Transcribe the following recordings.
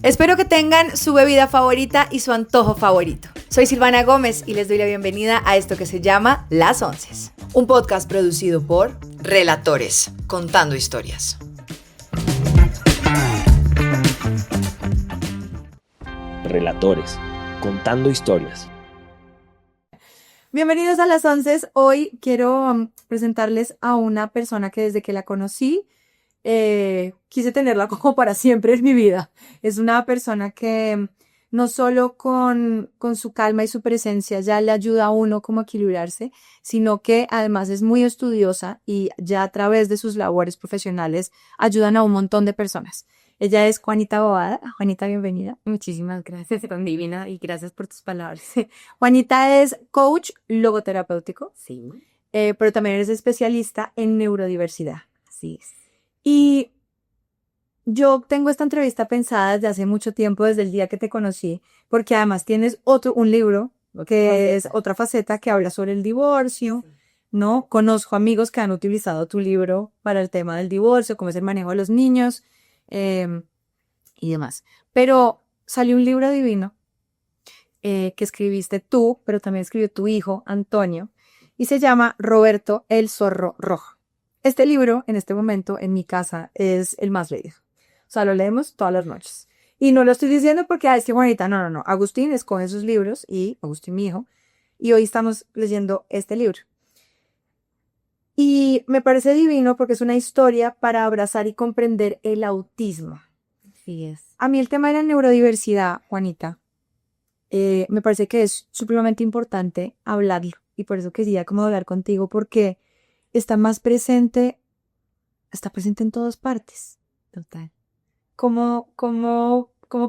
Espero que tengan su bebida favorita y su antojo favorito. Soy Silvana Gómez y les doy la bienvenida a esto que se llama Las Onces, un podcast producido por Relatores, contando historias. Relatores, contando historias. Bienvenidos a Las Onces. Hoy quiero presentarles a una persona que desde que la conocí, quise tenerla como para siempre en mi vida. Es una persona que no solo con su calma y su presencia ya le ayuda a uno como a equilibrarse, sino que además es muy estudiosa y ya a través de sus labores profesionales ayudan a un montón de personas. Ella es Juanita Bobada. Juanita, bienvenida. Muchísimas gracias, tan divina, y gracias por tus palabras. Juanita es coach logoterapéutico, Sí, pero también eres especialista en neurodiversidad. así es. Y yo tengo esta entrevista pensada desde hace mucho tiempo, desde el día que te conocí, porque además tienes un libro que es otra faceta que habla sobre el divorcio, ¿no? Conozco amigos que han utilizado tu libro para el tema del divorcio, cómo es el manejo de los niños y demás. Pero salió un libro divino que escribiste tú, pero también escribió tu hijo, Antonio, y se llama Roberto el Zorro Rojo. Este libro, en este momento, en mi casa, es el más leído. O sea, lo leemos todas las noches. Y no lo estoy diciendo porque, es que Juanita, no. Agustín escoge sus libros, y Agustín, mi hijo, y hoy estamos leyendo este libro. Y me parece divino porque es una historia para abrazar y comprender el autismo. Así es. A mí el tema de la neurodiversidad, Juanita, me parece que es supremamente importante hablarlo. Y por eso quería como hablar contigo, porque está presente en todas partes. Total. ¿Cómo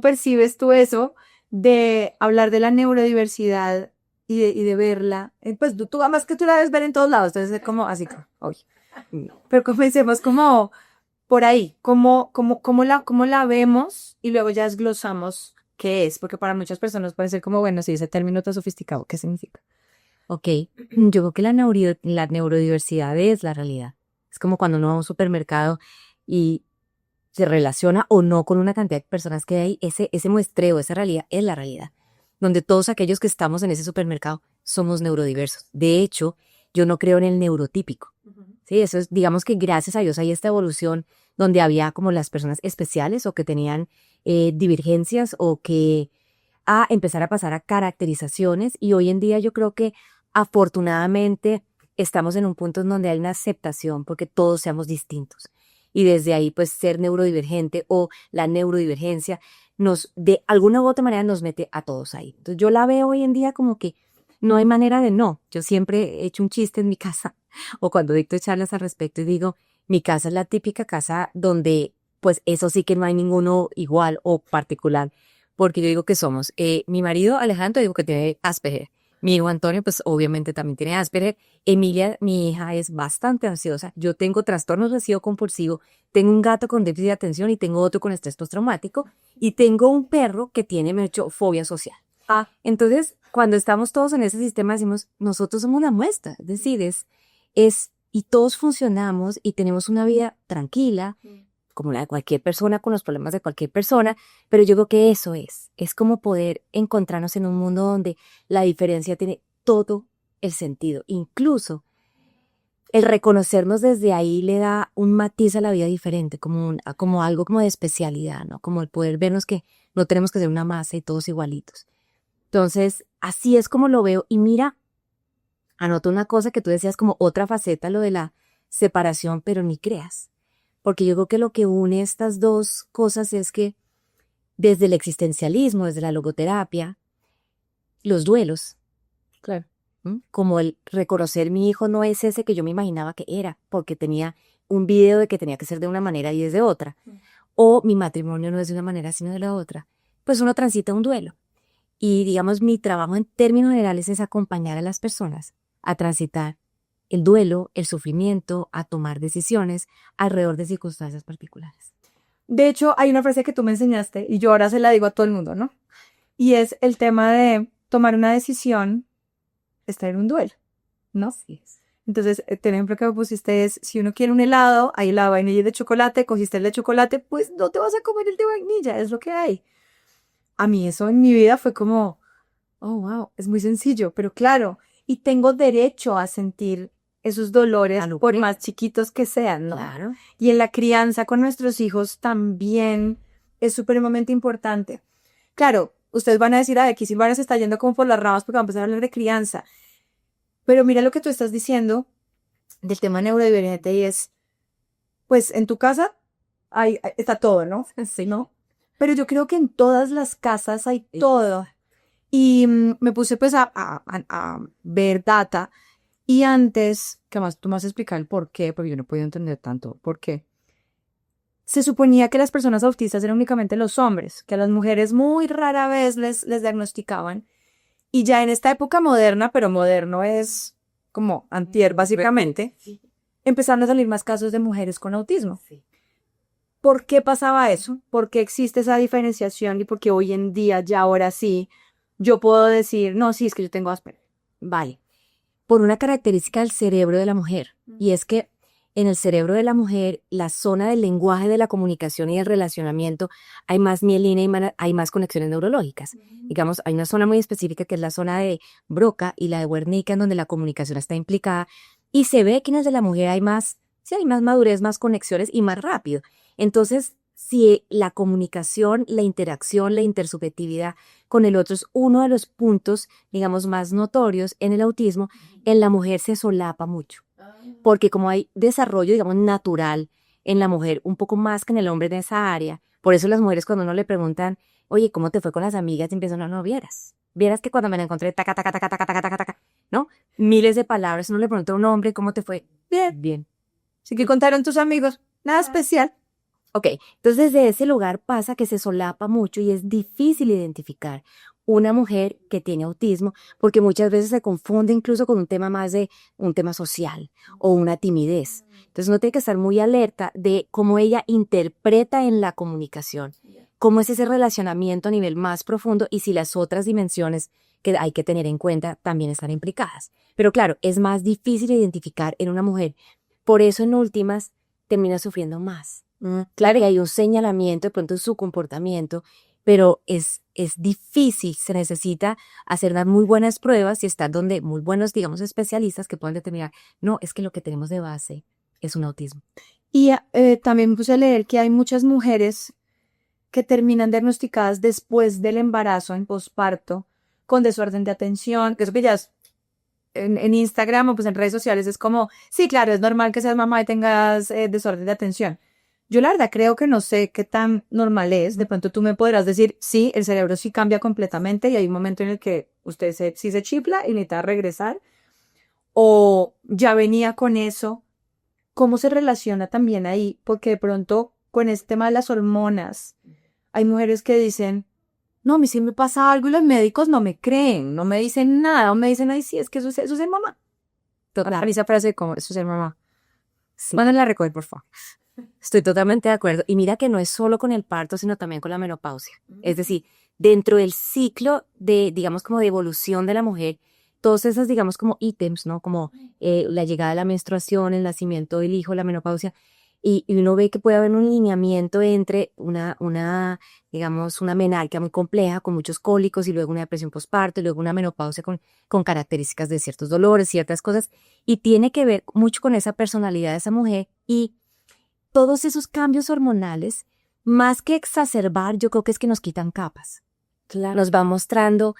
percibes tú eso de hablar de la neurodiversidad y de verla? Pues tú además que tú la debes ver en todos lados, entonces es como así, hoy. Pero comencemos como por ahí, cómo la vemos y luego ya desglosamos qué es, porque para muchas personas puede ser como, bueno, sí, ese término tan sofisticado, ¿qué significa? Ok, yo creo que la neurodiversidad es la realidad. Es como cuando uno va a un supermercado y se relaciona o no con una cantidad de personas que hay, ese muestreo, esa realidad es la realidad, donde todos aquellos que estamos en ese supermercado somos neurodiversos. De hecho, yo no creo en el neurotípico. Sí, eso es, digamos que gracias a Dios hay esta evolución donde había como las personas especiales o que tenían divergencias o que empezar a pasar a caracterizaciones, y hoy en día yo creo que afortunadamente estamos en un punto en donde hay una aceptación porque todos seamos distintos. Y desde ahí, pues, ser neurodivergente o la neurodivergencia de alguna u otra manera nos mete a todos ahí. Entonces yo la veo hoy en día como que no hay manera de no. Yo siempre he hecho un chiste en mi casa o cuando dicto charlas al respecto y digo, mi casa es la típica casa donde, pues, eso sí que no hay ninguno igual o particular. Porque yo digo que somos, mi marido Alejandro, digo que tiene Asperger. Mi hijo Antonio, pues obviamente también tiene Asperger. Emilia, mi hija, es bastante ansiosa. Yo tengo trastorno obsesivo compulsivo. Tengo un gato con déficit de atención y tengo otro con estrés postraumático. Y tengo un perro que tiene, me ha hecho, fobia social. Entonces, cuando estamos todos en ese sistema, decimos, nosotros somos la muestra. Es decir, y todos funcionamos y tenemos una vida tranquila, como la de cualquier persona, con los problemas de cualquier persona, pero yo creo que eso es como poder encontrarnos en un mundo donde la diferencia tiene todo el sentido. Incluso el reconocernos desde ahí le da un matiz a la vida diferente, como algo como de especialidad, ¿no? Como el poder vernos que no tenemos que ser una masa y todos igualitos. Entonces, así es como lo veo. Y mira, anoto una cosa que tú decías como otra faceta, lo de la separación, pero ni creas. Porque yo creo que lo que une estas dos cosas es que desde el existencialismo, desde la logoterapia, los duelos, Claro. como el reconocer mi hijo no es ese que yo me imaginaba que era, porque tenía un video de que tenía que ser de una manera y es de otra, o mi matrimonio no es de una manera sino de la otra, pues uno transita un duelo. Y digamos, mi trabajo en términos generales es acompañar a las personas a transitar el duelo, el sufrimiento, a tomar decisiones alrededor de circunstancias particulares. De hecho, hay una frase que tú me enseñaste y yo ahora se la digo a todo el mundo, ¿no? Y es el tema de tomar una decisión, estar en un duelo, ¿no? Así es. Entonces, el ejemplo que me pusiste es, si uno quiere un helado, hay helado de vainilla y de chocolate, cogiste el de chocolate, pues no te vas a comer el de vainilla, es lo que hay. A mí eso en mi vida fue como, oh, wow, es muy sencillo, pero claro, y tengo derecho a sentir esos dolores, por más chiquitos que sean, ¿no? Claro. Y en la crianza con nuestros hijos también es supremamente importante. Claro, ustedes van a decir, aquí Silvana se está yendo como por las ramas porque va a empezar a hablar de crianza. Pero mira lo que tú estás diciendo del tema neurodivergente y es, pues en tu casa está todo, ¿no? Sí. ¿No? Pero yo creo que en todas las casas hay todo. Y me puse pues a ver data y antes, que más tú me vas a explicar el por qué, porque yo no podía entender tanto por qué. Se suponía que las personas autistas eran únicamente los hombres, que a las mujeres muy rara vez les diagnosticaban. Y ya en esta época moderna, pero moderno es como antier básicamente, empezaron a salir más casos de mujeres con autismo. ¿Por qué pasaba eso? ¿Por qué existe esa diferenciación? Y porque hoy en día, ya ahora sí, yo puedo decir, no, sí, es que yo tengo Asperger. Vale. Por una característica del cerebro de la mujer. Y es que en el cerebro de la mujer, la zona del lenguaje, de la comunicación y del relacionamiento, hay más mielina y hay más conexiones neurológicas. Digamos, hay una zona muy específica que es la zona de Broca y la de Wernicke, en donde la comunicación está implicada. Y se ve que en el de la mujer hay más, sí, hay más madurez, más conexiones y más rápido. Entonces, si la comunicación, la interacción, la intersubjetividad con el otro es uno de los puntos, digamos, más notorios en el autismo, en la mujer se solapa mucho. Porque como hay desarrollo, digamos, natural en la mujer, un poco más que en el hombre en esa área, por eso las mujeres cuando uno le preguntan, oye, ¿cómo te fue con las amigas? Y empiezan, no, vieras que cuando me la encontré, taca, taca, taca, taca, taca, taca, taca, ¿no? Miles de palabras, uno le pregunta a un hombre, ¿cómo te fue? Bien. Así que contaron tus amigos, nada especial. Ok, entonces desde ese lugar pasa que se solapa mucho y es difícil identificar una mujer que tiene autismo porque muchas veces se confunde incluso con un tema más de un tema social o una timidez. Entonces uno tiene que estar muy alerta de cómo ella interpreta en la comunicación, cómo es ese relacionamiento a nivel más profundo y si las otras dimensiones que hay que tener en cuenta también están implicadas. Pero claro, es más difícil identificar en una mujer. Por eso en últimas termina sufriendo más. Claro que hay un señalamiento de pronto en su comportamiento, pero es difícil, se necesita hacer unas muy buenas pruebas y estar donde muy buenos, digamos, especialistas que puedan determinar, no, es que lo que tenemos de base es un autismo. Y también me puse a leer que hay muchas mujeres que terminan diagnosticadas después del embarazo, en posparto, con desorden de atención, que eso que ya es en Instagram o pues en redes sociales es como, sí, claro, es normal que seas mamá y tengas desorden de atención. Yo la verdad creo que no sé qué tan normal es. De pronto tú me podrás decir, sí, el cerebro sí cambia completamente y hay un momento en el que usted sí se chifla y necesita regresar. O ya venía con eso. ¿Cómo se relaciona también ahí? Porque de pronto con este tema de las hormonas, hay mujeres que dicen, no, a mí sí me pasa algo y los médicos no me creen, no me dicen nada, o me dicen, ay, sí, es que eso es ser mamá. Total, esa frase como, eso es ser mamá. Sí. Mándenla a recoger, por favor. Estoy totalmente de acuerdo. Y mira que no es solo con el parto, sino también con la menopausia. Es decir, dentro del ciclo de, digamos, como de evolución de la mujer, todos esos, digamos, como ítems, ¿no? Como la llegada de la menstruación, el nacimiento del hijo, la menopausia. Y uno ve que puede haber un lineamiento entre digamos, una menarquia muy compleja, con muchos cólicos, y luego una depresión postparto, y luego una menopausia con características de ciertos dolores, ciertas cosas. Y tiene que ver mucho con esa personalidad de esa mujer y todos esos cambios hormonales, más que exacerbar, yo creo que es que nos quitan capas. Claro. Nos va mostrando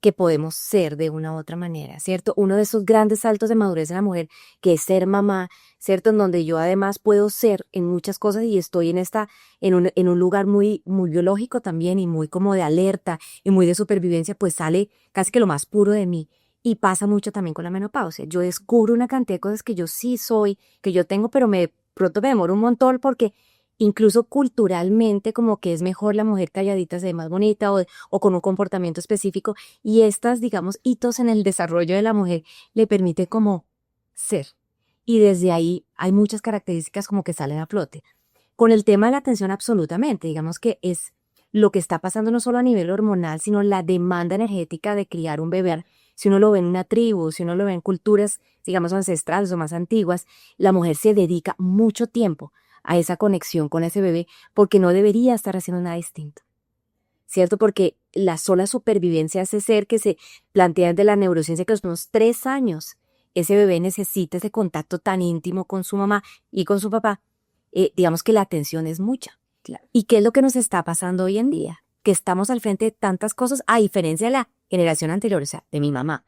que podemos ser de una u otra manera, ¿cierto? Uno de esos grandes saltos de madurez de la mujer, que es ser mamá, ¿cierto? En donde yo además puedo ser en muchas cosas y estoy en un lugar muy, muy biológico también y muy como de alerta y muy de supervivencia, pues sale casi que lo más puro de mí. Y pasa mucho también con la menopausia. Yo descubro una cantidad de cosas que yo sí soy, que yo tengo, pero pronto me demoro un montón porque incluso culturalmente como que es mejor la mujer calladita, se ve más bonita o con un comportamiento específico y estas, digamos, hitos en el desarrollo de la mujer le permite como ser. Y desde ahí hay muchas características como que salen a flote. Con el tema de la atención absolutamente, digamos que es lo que está pasando no solo a nivel hormonal, sino la demanda energética de criar un bebé si uno lo ve en una tribu, si uno lo ve en culturas, digamos, ancestrales o más antiguas, la mujer se dedica mucho tiempo a esa conexión con ese bebé porque no debería estar haciendo nada distinto, ¿cierto? Porque la sola supervivencia hace ser que se plantea desde la neurociencia que a los unos 3 años ese bebé necesita ese contacto tan íntimo con su mamá y con su papá. Digamos que la atención es mucha. Claro. ¿Y qué es lo que nos está pasando hoy en día? Que estamos al frente de tantas cosas, a diferencia de la generación anterior, o sea, de mi mamá,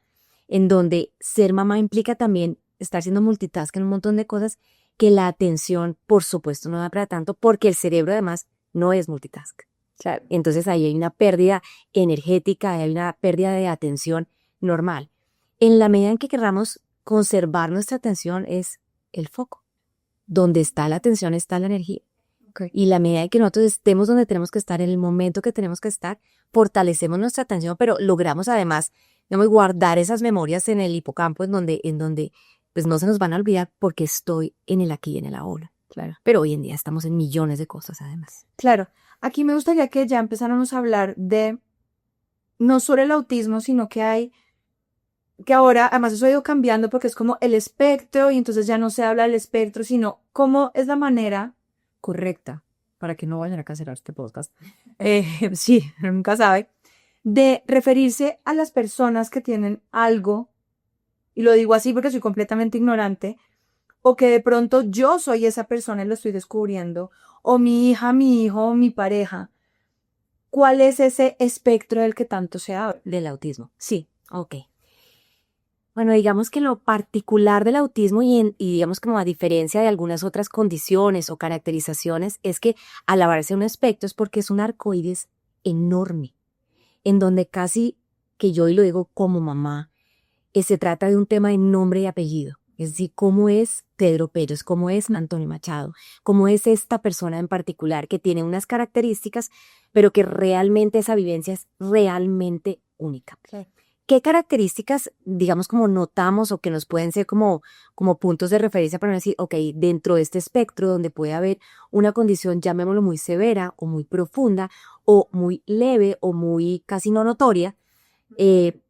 en donde ser mamá implica también estar siendo multitask en un montón de cosas que la atención, por supuesto, no da para tanto, porque el cerebro además no es multitask. Claro. Entonces ahí hay una pérdida energética, hay una pérdida de atención normal. En la medida en que queramos conservar nuestra atención es el foco. Donde está la atención está la energía. Okay. Y la medida en que nosotros estemos donde tenemos que estar, en el momento que tenemos que estar, fortalecemos nuestra atención, pero logramos además, digamos, guardar esas memorias en el hipocampo en donde pues no se nos van a olvidar porque estoy en el aquí y en el ahora. Claro. Pero hoy en día estamos en millones de cosas además. Claro. Aquí me gustaría que ya empezáramos a hablar de no solo el autismo, sino que ahora, además eso ha ido cambiando porque es como el espectro y entonces ya no se habla del espectro, sino cómo es la manera correcta, para que no vayan a cancelar este podcast, sí, nunca sabe, de referirse a las personas que tienen algo, y lo digo así porque soy completamente ignorante, o que de pronto yo soy esa persona y lo estoy descubriendo, o mi hija, mi hijo, mi pareja. ¿Cuál es ese espectro del que tanto se habla? Del autismo. Sí, ok. Bueno, digamos que lo particular del autismo y digamos como a diferencia de algunas otras condiciones o caracterizaciones es que al hablarse de un espectro es porque es un arcoíris enorme, en donde casi que yo, y lo digo como mamá, se trata de un tema de nombre y apellido. Es decir, cómo es Pedro Pérez, cómo es Antonio Machado, cómo es esta persona en particular que tiene unas características, pero que realmente esa vivencia es realmente única. Okay. ¿Qué características, digamos, como notamos o que nos pueden ser como puntos de referencia para decir, ok, dentro de este espectro donde puede haber una condición, llamémoslo muy severa o muy profunda o muy leve o muy casi no notoria,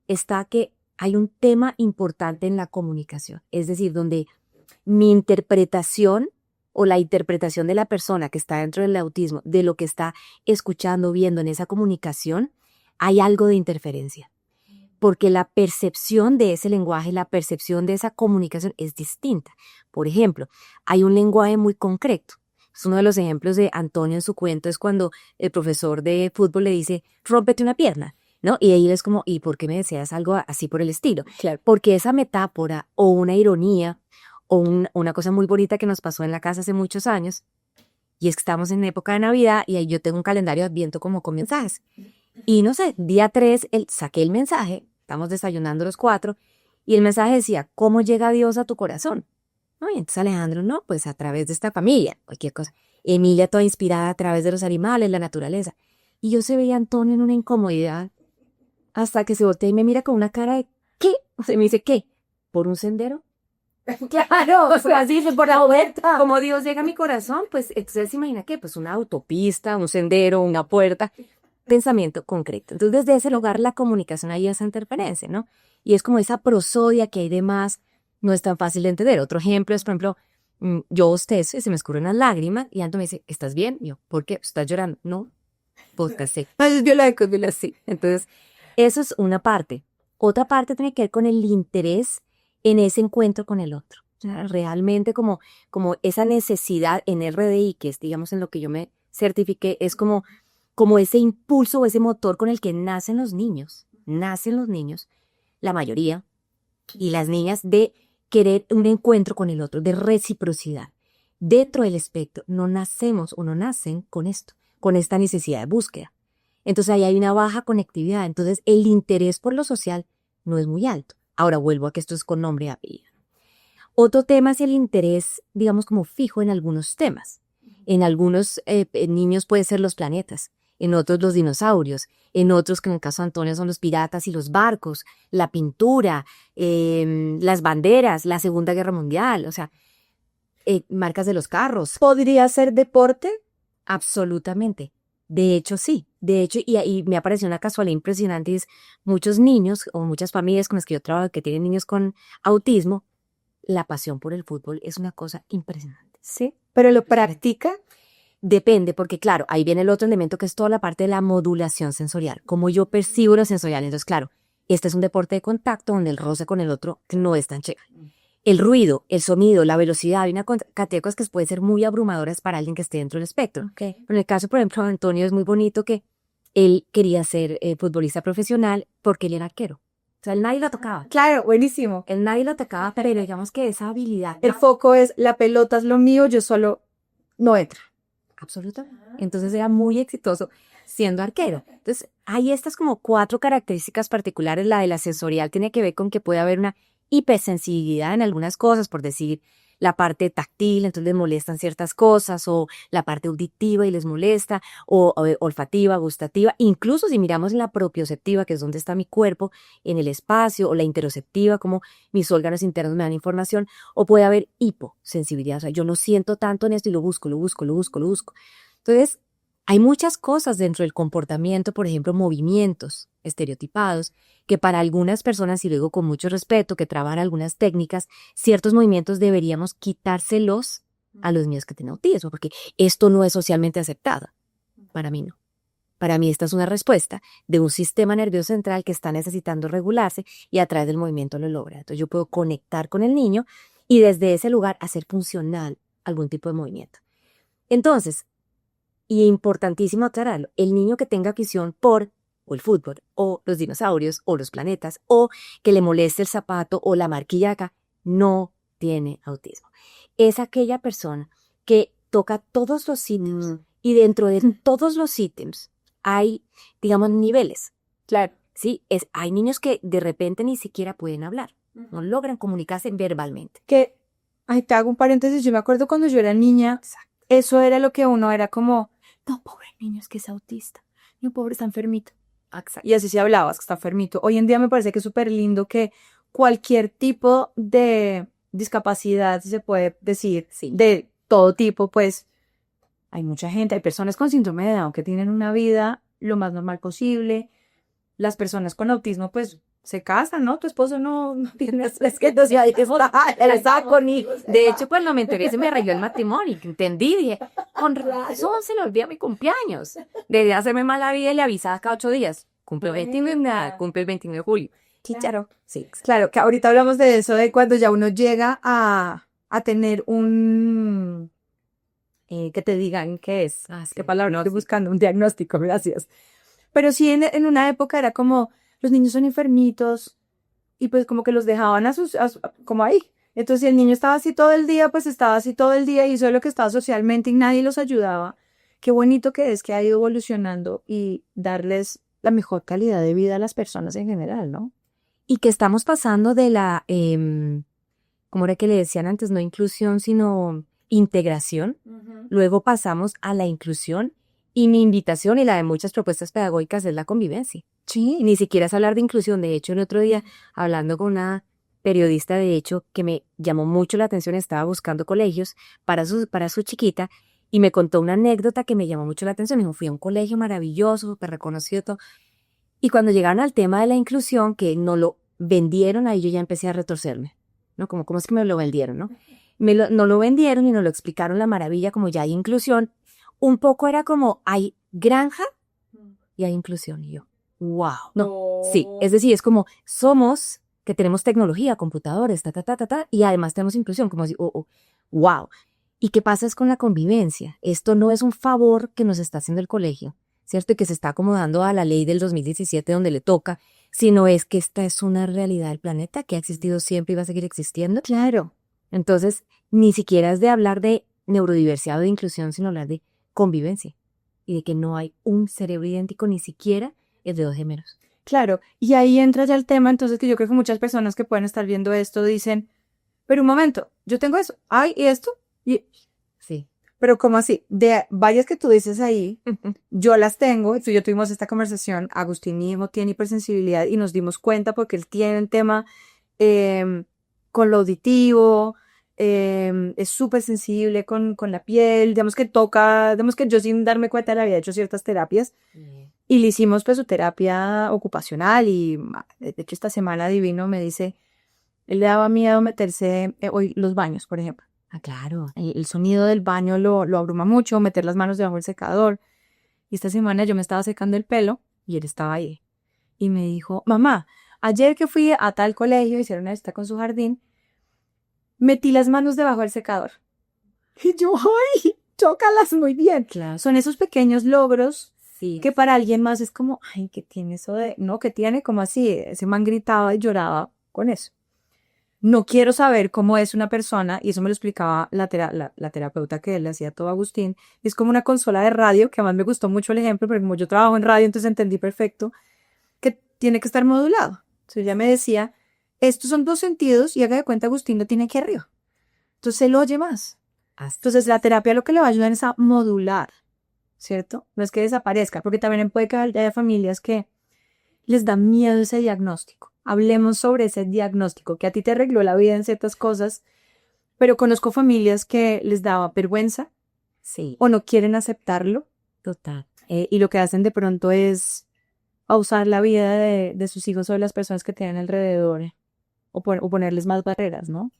está que hay un tema importante en la comunicación, es decir, donde mi interpretación o la interpretación de la persona que está dentro del autismo, de lo que está escuchando, viendo en esa comunicación, hay algo de interferencia. Porque la percepción de ese lenguaje, la percepción de esa comunicación es distinta. Por ejemplo, hay un lenguaje muy concreto. Es uno de los ejemplos de Antonio en su cuento, es cuando el profesor de fútbol le dice, rómpete una pierna, ¿no? Y ahí es como, ¿y por qué me deseas algo así por el estilo? Claro. Porque esa metáfora o una ironía o una cosa muy bonita que nos pasó en la casa hace muchos años, y es que estamos en época de Navidad y ahí yo tengo un calendario de Adviento como con mensajes. Y no sé, día 3 saqué el mensaje, estamos desayunando los 4, y el mensaje decía, ¿cómo llega Dios a tu corazón? ¿No? Y entonces Alejandro, no, pues a través de esta familia, cualquier cosa. Emilia toda inspirada a través de los animales, la naturaleza. Y yo se veía a Antonio en una incomodidad, hasta que se voltea y me mira con una cara de, ¿qué? O sea, me dice, ¿qué? ¿Por un sendero? Claro, o sea, así, por la vuelta. Como Dios llega a mi corazón, pues entonces se imagina que pues una autopista, un sendero, una puerta, pensamiento concreto. Entonces desde ese lugar la comunicación hay esa interferencia, ¿no? Y es como esa prosodia que hay de más, no es tan fácil de entender. Otro ejemplo es, por ejemplo, yo bostezo y se me escurren las lágrimas y Anto me dice, ¿estás bien? Y yo, ¿por qué? ¿Estás llorando? No, bostecé. Es biológico, sí. Entonces, eso es una parte. Otra parte tiene que ver con el interés en ese encuentro con el otro. O sea, realmente como esa necesidad en RDI, que es, digamos, en lo que yo me certifiqué, es como ese impulso o ese motor con el que nacen los niños, la mayoría, y las niñas, de querer un encuentro con el otro, de reciprocidad. Dentro del espectro no nacemos o no nacen con esto, con esta necesidad de búsqueda. Entonces ahí hay una baja conectividad, entonces el interés por lo social no es muy alto. Ahora vuelvo a que esto es con nombre y apellido. Otro tema es el interés, digamos, como fijo en algunos temas. En algunos niños puede ser los planetas, en otros los dinosaurios, en otros, que en el caso de Antonio son los piratas y los barcos, la pintura, las banderas, la Segunda Guerra Mundial, o sea, marcas de los carros. ¿Podría ser deporte? Absolutamente. De hecho, sí. De hecho, y me apareció una casualidad impresionante, y es muchos niños o muchas familias con las que yo trabajo que tienen niños con autismo, la pasión por el fútbol es una cosa impresionante. Sí, pero lo practica. Depende, porque claro, ahí viene el otro elemento que es toda la parte de la modulación sensorial, cómo yo percibo lo sensorial. Entonces, claro, este es un deporte de contacto donde el roce con el otro no es tan chévere. El ruido, el sonido, la velocidad, hay una cantidad de cosas que pueden ser muy abrumadoras para alguien que esté dentro del espectro. Okay. Pero en el caso, por ejemplo, de Antonio es muy bonito que él quería ser futbolista profesional porque él era arquero. O sea, él nadie lo tocaba. Claro, buenísimo. Él nadie lo tocaba, pero digamos que esa habilidad. El foco es, la pelota es lo mío, yo solo no entra. Absolutamente. Entonces era muy exitoso siendo arquero. Entonces hay estas como 4 características particulares. La de la sensorial tiene que ver con que puede haber una hipersensibilidad en algunas cosas, por decir la parte táctil, entonces les molestan ciertas cosas, o la parte auditiva y les molesta, o olfativa, gustativa, incluso si miramos en la propioceptiva, que es donde está mi cuerpo, en el espacio, o la interoceptiva, como mis órganos internos me dan información, o puede haber hiposensibilidad, o sea, yo no siento tanto en esto y lo busco. Entonces, hay muchas cosas dentro del comportamiento, por ejemplo, movimientos estereotipados, que para algunas personas, y luego con mucho respeto, que trabajan algunas técnicas, ciertos movimientos deberíamos quitárselos a los niños que tienen autismo, porque esto no es socialmente aceptado. Para mí no. Para mí esta es una respuesta de un sistema nervioso central que está necesitando regularse y a través del movimiento lo logra. Entonces yo puedo conectar con el niño y desde ese lugar hacer funcional algún tipo de movimiento. Entonces, y importantísimo aclararlo, el niño que tenga afición por o el fútbol, o los dinosaurios, o los planetas, o que le moleste el zapato o la marquilla acá, no tiene autismo. Es aquella persona que toca todos los ítems y dentro de todos los ítems hay, digamos, niveles. Claro. Sí, hay niños que de repente ni siquiera pueden hablar, no logran comunicarse verbalmente. Que, ay, te hago un paréntesis, yo me acuerdo cuando yo era niña, eso era lo que uno era como, no, pobre niño, es que es autista, no, pobre, está enfermito. Exacto. Y así se hablaba, es que está enfermito. Hoy en día me parece que es súper lindo que cualquier tipo de discapacidad, si se puede decir, Sí. de todo tipo, pues hay mucha gente, hay personas con síndrome de Down que tienen una vida lo más normal posible. Las personas con autismo, pues, se casan, ¿no? Tu esposo no tiene, es que entonces él estaba con hijos. De hecho, cuando me enteré se me arregló el matrimonio, que entendí, dije, con razón se le olvida mi cumpleaños. Debía hacerme mala vida y le avisaba cada 8 días. Cumple el 29, cumple el 29 de julio. Chicharo. Sí. Claro, que ahorita hablamos de eso, de cuando ya uno llega a tener un, que te digan qué es, qué palabra, no estoy buscando, un diagnóstico, gracias. Pero sí, en una época era como, los niños son enfermitos, y pues como que los dejaban como ahí. Entonces, si el niño estaba así todo el día, pues estaba así todo el día, y hizo lo que estaba socialmente y nadie los ayudaba. Qué bonito que es que ha ido evolucionando y darles la mejor calidad de vida a las personas en general, ¿no? Y que estamos pasando de la, como era que le decían antes, no inclusión, sino integración. Luego pasamos a la inclusión, y mi invitación y la de muchas propuestas pedagógicas es la convivencia. Sí. Y ni siquiera es hablar de inclusión. De hecho, el otro día, hablando con una periodista, de hecho, que me llamó mucho la atención, estaba buscando colegios para su chiquita, y me contó una anécdota que me llamó mucho la atención. Me dijo, fui a un colegio maravilloso, súper reconocido todo. Y cuando llegaron al tema de la inclusión, que no lo vendieron, ahí yo ya empecé a retorcerme, ¿no? ¿Cómo es que me lo vendieron, no? No lo vendieron y nos lo explicaron la maravilla, como ya hay inclusión. Un poco era como, hay granja y hay inclusión. Y yo, wow. No, sí, es decir, es como, somos que tenemos tecnología, computadores, y además tenemos inclusión, como así, wow. ¿Y qué pasa es con la convivencia? Esto no es un favor que nos está haciendo el colegio, ¿cierto? Y que se está acomodando a la ley del 2017 donde le toca, sino es que esta es una realidad del planeta que ha existido siempre y va a seguir existiendo. Claro. Entonces, ni siquiera es de hablar de neurodiversidad o de inclusión, sino hablar de convivencia y de que no hay un cerebro idéntico, ni siquiera el de 2 gemelos. Claro, y ahí entra ya el tema, entonces, que yo creo que muchas personas que pueden estar viendo esto dicen, pero un momento, yo tengo eso, ay, ¿y esto? Y sí. Pero ¿cómo así? De varias que tú dices ahí, yo las tengo, tú y yo tuvimos esta conversación, Agustín mismo tiene hipersensibilidad y nos dimos cuenta porque él tiene un tema con lo auditivo, es súper sensible con la piel, digamos que yo sin darme cuenta le había hecho ciertas terapias y le hicimos pues su terapia ocupacional y de hecho esta semana divino me dice, él le daba miedo meterse hoy los baños, por ejemplo. Ah, claro. El sonido del baño lo abruma mucho, meter las manos debajo del secador. Y esta semana yo me estaba secando el pelo y él estaba ahí. Y me dijo, mamá, ayer que fui a tal colegio, hicieron una visita con su jardín, metí las manos debajo del secador. Y yo, ¡ay! Chócalas muy bien. Claro. Son esos pequeños logros Sí. que para alguien más es como, ay, ¿qué tiene eso de...? No, ¿qué tiene? Como así, ese man gritaba y lloraba con eso. No quiero saber cómo es una persona, y eso me lo explicaba la terapeuta que le hacía todo Agustín. Es como una consola de radio, que además me gustó mucho el ejemplo, porque como yo trabajo en radio, entonces entendí perfecto, que tiene que estar modulado. Entonces ella me decía, estos son 2 sentidos, y haga de cuenta Agustín lo tiene aquí arriba. Entonces él oye más. Entonces la terapia lo que le va a ayudar es a modular, ¿cierto? No es que desaparezca, porque también puede que haya familias que les da miedo ese diagnóstico. Hablemos sobre ese diagnóstico, que a ti te arregló la vida en ciertas cosas, pero conozco familias que les daba vergüenza Sí. o no quieren aceptarlo, Total. y lo que hacen de pronto es pausar la vida de sus hijos o de las personas que tienen alrededor, o ponerles más barreras, ¿no?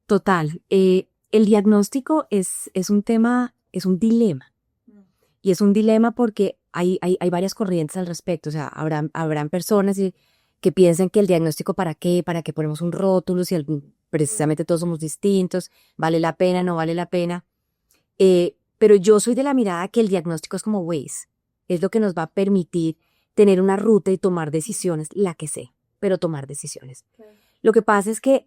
Total. El diagnóstico es un tema, es un dilema. Y es un dilema porque hay varias corrientes al respecto. O sea, habrán personas que piensen que el diagnóstico para qué ponemos un rótulo, si precisamente todos somos distintos, vale la pena, no vale la pena. Pero yo soy de la mirada que el diagnóstico es como Waze. Es lo que nos va a permitir tener una ruta y tomar decisiones, la que sea, pero tomar decisiones. Claro. Lo que pasa es que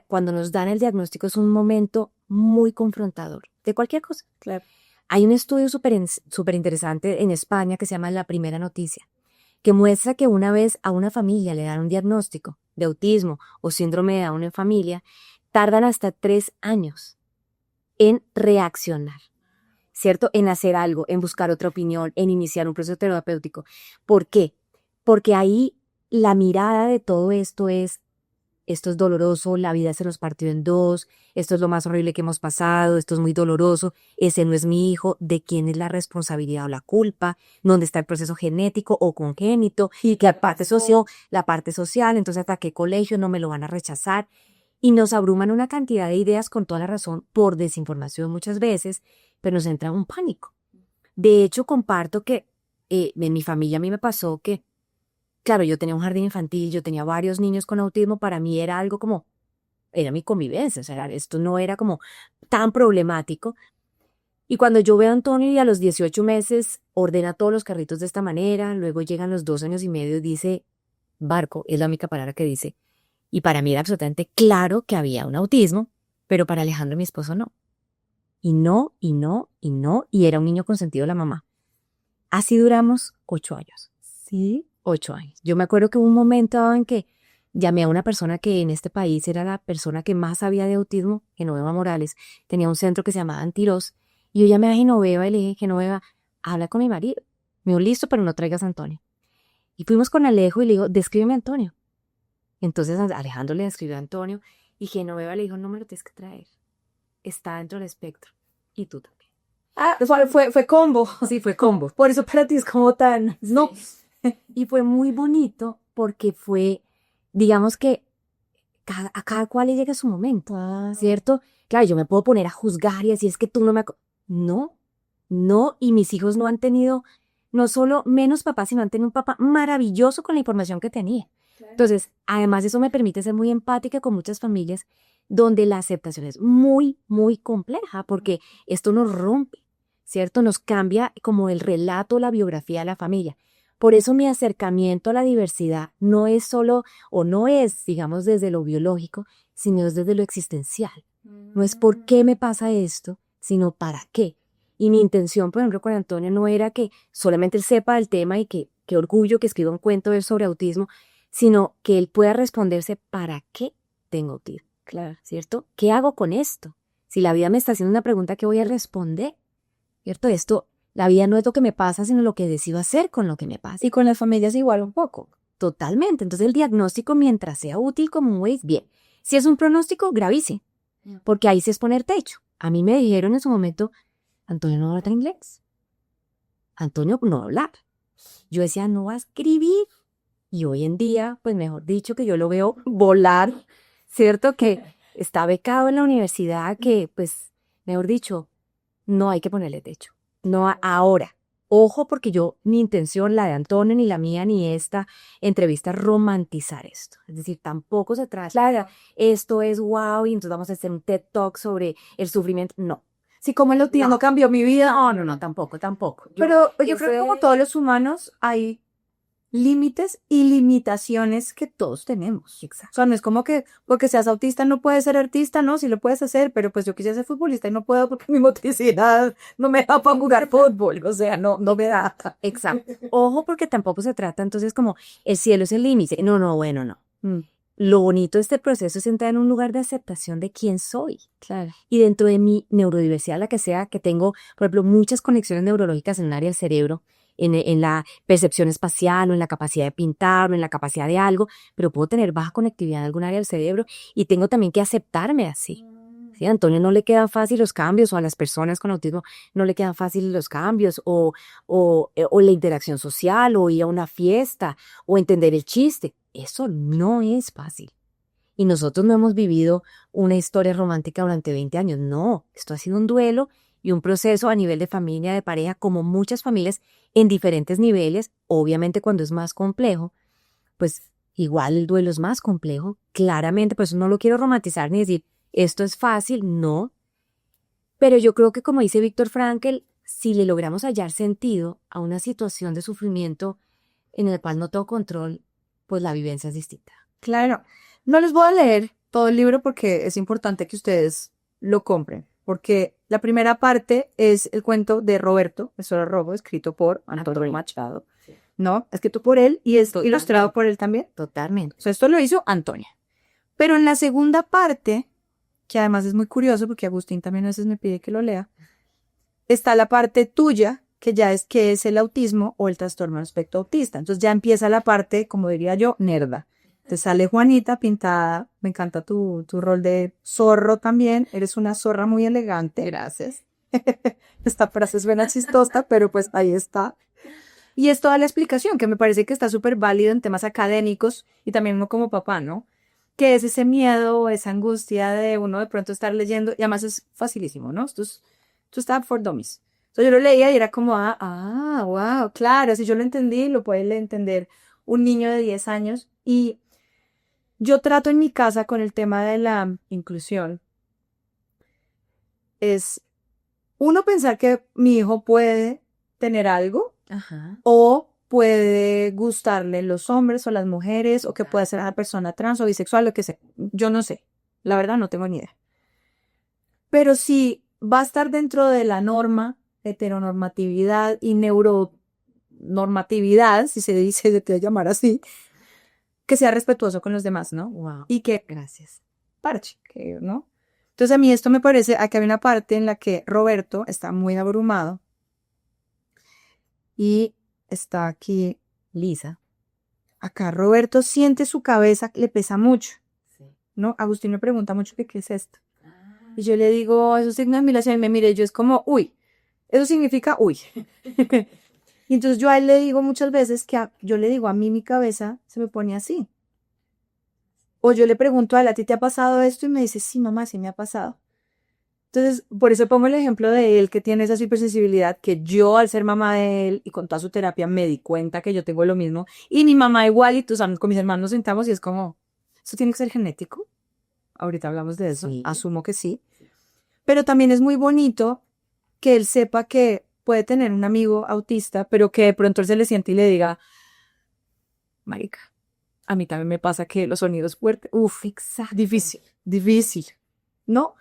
cuando nos dan el diagnóstico es un momento muy confrontador de cualquier cosa. Claro. Hay un estudio súper interesante en España que se llama La Primera Noticia, que muestra que una vez a una familia le dan un diagnóstico de autismo o síndrome de Down en familia, tardan hasta 3 años en reaccionar, ¿cierto? En hacer algo, en buscar otra opinión, en iniciar un proceso terapéutico. ¿Por qué? Porque ahí la mirada de todo esto es, esto es doloroso, la vida se nos partió en 2, esto es lo más horrible que hemos pasado, esto es muy doloroso, ese no es mi hijo, ¿de quién es la responsabilidad o la culpa? ¿Dónde está el proceso genético o congénito? Y que la parte social, entonces hasta qué colegio no me lo van a rechazar. Y nos abruman una cantidad de ideas con toda la razón por desinformación muchas veces, pero nos entra un pánico. De hecho, comparto que en mi familia a mí me pasó que, claro, yo tenía un jardín infantil, yo tenía varios niños con autismo, para mí era algo como, era mi convivencia, o sea, esto no era como tan problemático. Y cuando yo veo a Antonio y a los 18 meses ordena todos los carritos de esta manera, luego llegan los 2 años y medio y dice, barco, es la única palabra que dice. Y para mí era absolutamente claro que había un autismo, pero para Alejandro, mi esposo, no. Y era un niño consentido de la mamá. Así duramos 8 años. Sí. 8 años. Yo me acuerdo que hubo un momento en que llamé a una persona que en este país era la persona que más sabía de autismo, Genoveva Morales. Tenía un centro que se llamaba Antiros. Y yo llamé a Genoveva y le dije, Genoveva, habla con mi marido. Me dijo, listo, pero no traigas a Antonio. Y fuimos con Alejo y le digo, descríbeme a Antonio. Entonces Alejandro le describió a Antonio y Genoveva le dijo, no me lo tienes que traer. Está dentro del espectro. Y tú también. Ah, fue combo. Sí, fue combo. Por eso para ti es como tan... No. Y fue muy bonito porque fue, digamos que a cada cual le llega su momento, ¿cierto? Claro, yo me puedo poner a juzgar y decir, es que tú no me... No, y mis hijos no han tenido, no solo menos papá, sino han tenido un papá maravilloso con la información que tenía. Claro. Entonces, además eso me permite ser muy empática con muchas familias donde la aceptación es muy, muy compleja porque esto nos rompe, ¿cierto? Nos cambia como el relato, la biografía de la familia. Por eso mi acercamiento a la diversidad no es solo, o no es, digamos, desde lo biológico, sino es desde lo existencial. No es por qué me pasa esto, sino para qué. Y mi intención, por ejemplo, con Antonio no era que solamente él sepa del tema y que qué orgullo que escriba un cuento sobre autismo, sino que él pueda responderse para qué tengo autismo. Claro. ¿Cierto? ¿Qué hago con esto? Si la vida me está haciendo una pregunta, ¿qué voy a responder? ¿Cierto? La vida no es lo que me pasa, sino lo que decido hacer con lo que me pasa. Y con las familias igual un poco. Totalmente. Entonces el diagnóstico, mientras sea útil como un Waze, bien. Si es un pronóstico, gravísimo. porque ahí sí es poner techo. A mí me dijeron en su momento, Antonio no habla inglés. Antonio no va a hablar. Yo decía, no va a escribir. Y hoy en día, pues mejor dicho, que yo lo veo volar, ¿cierto? Que está becado en la universidad, que pues, mejor dicho, no hay que ponerle techo. No ahora. Ojo, porque mi intención, la de Antonio, ni la mía, ni esta entrevista, es romantizar esto. Es decir, tampoco se traslada, esto es wow, y entonces vamos a hacer un TED Talk sobre el sufrimiento. No. Sí, como el tío no cambió mi vida. No, tampoco. Pero yo creo que como todos los humanos hay límites y limitaciones que todos tenemos. Exacto. O sea, no es como que porque seas autista no puedes ser artista, no, sí lo puedes hacer, pero pues yo quisiera ser futbolista y no puedo porque mi motricidad no me da para jugar fútbol, o sea, no me da. Exacto. Ojo, porque tampoco se trata entonces como el cielo es el límite. No, bueno, no. Lo bonito de este proceso es entrar en un lugar de aceptación de quién soy. Claro. Y dentro de mi neurodiversidad, la que sea, que tengo, por ejemplo, muchas conexiones neurológicas en un área del cerebro, en la percepción espacial o en la capacidad de pintar o en la capacidad de algo, pero puedo tener baja conectividad en algún área del cerebro y tengo también que aceptarme así. ¿Sí? A Antonio no le quedan fácil los cambios, o a las personas con autismo no le quedan fáciles los cambios, o la interacción social, o ir a una fiesta, o entender el chiste. Eso no es fácil. Y nosotros no hemos vivido una historia romántica durante 20 años. No, esto ha sido un duelo y un proceso a nivel de familia, de pareja, como muchas familias en diferentes niveles. Obviamente cuando es más complejo, pues igual el duelo es más complejo. Claramente, pues no lo quiero romantizar ni decir, esto es fácil, no. Pero yo creo que como dice Víctor Frankl, si le logramos hallar sentido a una situación de sufrimiento en la cual no tengo control, pues la vivencia es distinta. Claro. No les voy a leer todo el libro porque es importante que ustedes lo compren, porque la primera parte es el cuento de Roberto, eso era Robo, escrito por Antonio Machado, ¿no? Escrito por él y es ilustrado por él también. Totalmente. O sea, esto lo hizo Antonia. Pero en la segunda parte, que además es muy curioso porque Agustín también a veces me pide que lo lea, está la parte tuya, que ya es que es el autismo o el trastorno del espectro autista. Entonces ya empieza la parte, como diría yo, nerda. Te sale Juanita pintada, me encanta tu rol de zorro también, eres una zorra muy elegante. Gracias. Esta frase suena chistosa, pero pues ahí está. Y es toda la explicación, que me parece que está súper válido en temas académicos y también uno como papá, ¿no? Que es ese miedo, esa angustia de uno de pronto estar leyendo, y además es facilísimo, ¿no? Esto está for dummies. Entonces yo lo leía y era como, wow, claro, si yo lo entendí, lo puede entender un niño de 10 años. Y yo trato en mi casa con el tema de la inclusión. Es uno pensar que mi hijo puede tener algo o puede gustarle los hombres o las mujeres o que puede ser una persona trans o bisexual, lo que sea. Yo no sé. La verdad no tengo ni idea. Pero si va a estar dentro de la norma, heteronormatividad y neuronormatividad, si se dice, se te llamar así, que sea respetuoso con los demás, ¿no? Wow. Y que, Gracias. parche, ¿no? Entonces a mí esto me parece, aquí hay una parte en la que Roberto está muy abrumado y está aquí Lisa. Acá Roberto siente su cabeza, le pesa mucho, Sí. ¿no? Agustín me pregunta mucho qué es esto. Y yo le digo, eso significa admiración, y me mire, yo es como, uy, eso significa uy. Y entonces yo a él le digo muchas veces que yo le digo, a mí mi cabeza se me pone así. O yo le pregunto a él, ¿a ti te ha pasado esto? Y me dice, sí, mamá, sí me ha pasado. Entonces, por eso pongo el ejemplo de él que tiene esa hipersensibilidad, que yo al ser mamá de él y con toda su terapia me di cuenta que yo tengo lo mismo. Y mi mamá igual, y tú sabes, con mis hermanos nos sentamos y es como, ¿eso tiene que ser genético? Ahorita hablamos de eso, Sí. asumo que sí. Pero también es muy bonito que él sepa que puede tener un amigo autista, pero que de pronto él se le siente y le diga, marica, a mí también me pasa que los sonidos fuertes, Exacto. difícil, ¿no?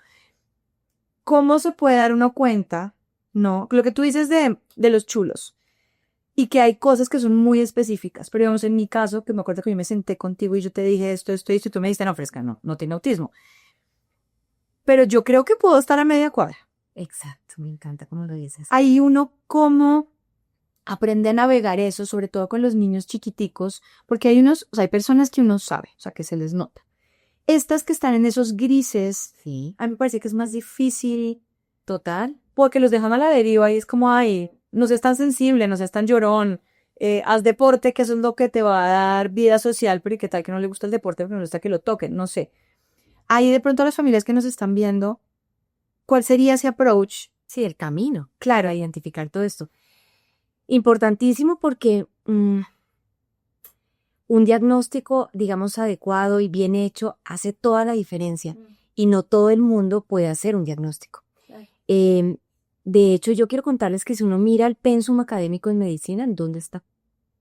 ¿Cómo se puede dar uno cuenta, no? Lo que tú dices de los chulos, y que hay cosas que son muy específicas, pero digamos en mi caso, que me acuerdo que yo me senté contigo y yo te dije esto, y tú me dijiste, no, fresca, no tiene autismo. Pero yo creo que puedo estar a media cuadra. Exacto, me encanta cómo lo dices. Ahí uno cómo aprende a navegar eso, sobre todo con los niños chiquiticos, porque hay personas que uno sabe, o sea, que se les nota. Estas que están en esos grises, Sí, a mí me parece que es más difícil total. porque los dejan a la deriva y es como, ay, no seas tan sensible, no seas tan llorón, haz deporte, que eso es lo que te va a dar vida social, pero ¿y qué tal que no le gusta el deporte porque no le gusta que lo toquen? No sé. Ahí de pronto a las familias que nos están viendo, ¿cuál sería ese approach? Sí, el camino. Claro, Para identificar todo esto. Importantísimo porque un diagnóstico, digamos, adecuado y bien hecho hace toda la diferencia. Y no todo el mundo puede hacer un diagnóstico. Claro. De hecho, yo quiero contarles que si uno mira el pensum académico en medicina, ¿en dónde está?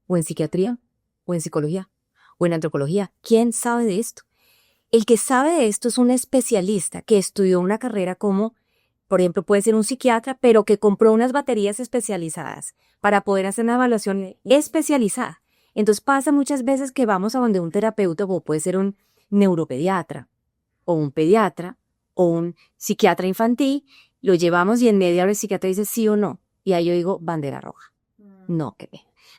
O en psiquiatría, o en psicología, o en antropología. ¿Quién sabe de esto? El que sabe de esto es un especialista que estudió una carrera como, por ejemplo, puede ser un psiquiatra, pero que compró unas baterías especializadas para poder hacer una evaluación especializada. Entonces pasa muchas veces que vamos a donde un terapeuta, o puede ser un neuropediatra, o un pediatra, o un psiquiatra infantil, lo llevamos y en media hora el psiquiatra dice sí o no. Y ahí yo digo, bandera roja. No, que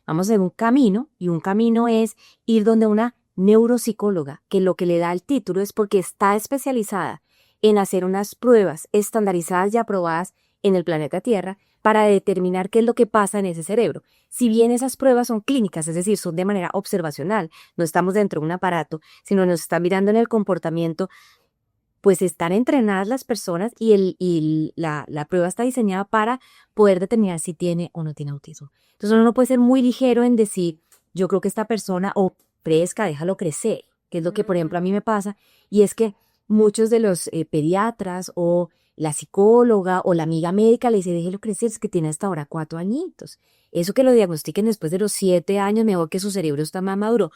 vamos a hacer un camino, y un camino es ir donde una neuropsicóloga, que lo que le da el título es porque está especializada en hacer unas pruebas estandarizadas y aprobadas en el planeta Tierra para determinar qué es lo que pasa en ese cerebro. Si bien esas pruebas son clínicas, es decir, son de manera observacional, no estamos dentro de un aparato, sino nos está mirando en el comportamiento, pues están entrenadas las personas y la prueba está diseñada para poder determinar si tiene o no tiene autismo. Entonces uno no puede ser muy ligero en decir, yo creo que esta persona, o crezca, déjalo crecer, que es lo que por ejemplo a mí me pasa, y es que muchos de los pediatras o la psicóloga o la amiga médica le dice, déjelo crecer, es que tiene hasta ahora 4 añitos. Eso que lo diagnostiquen después de los 7 años, mejor que su cerebro está más maduro.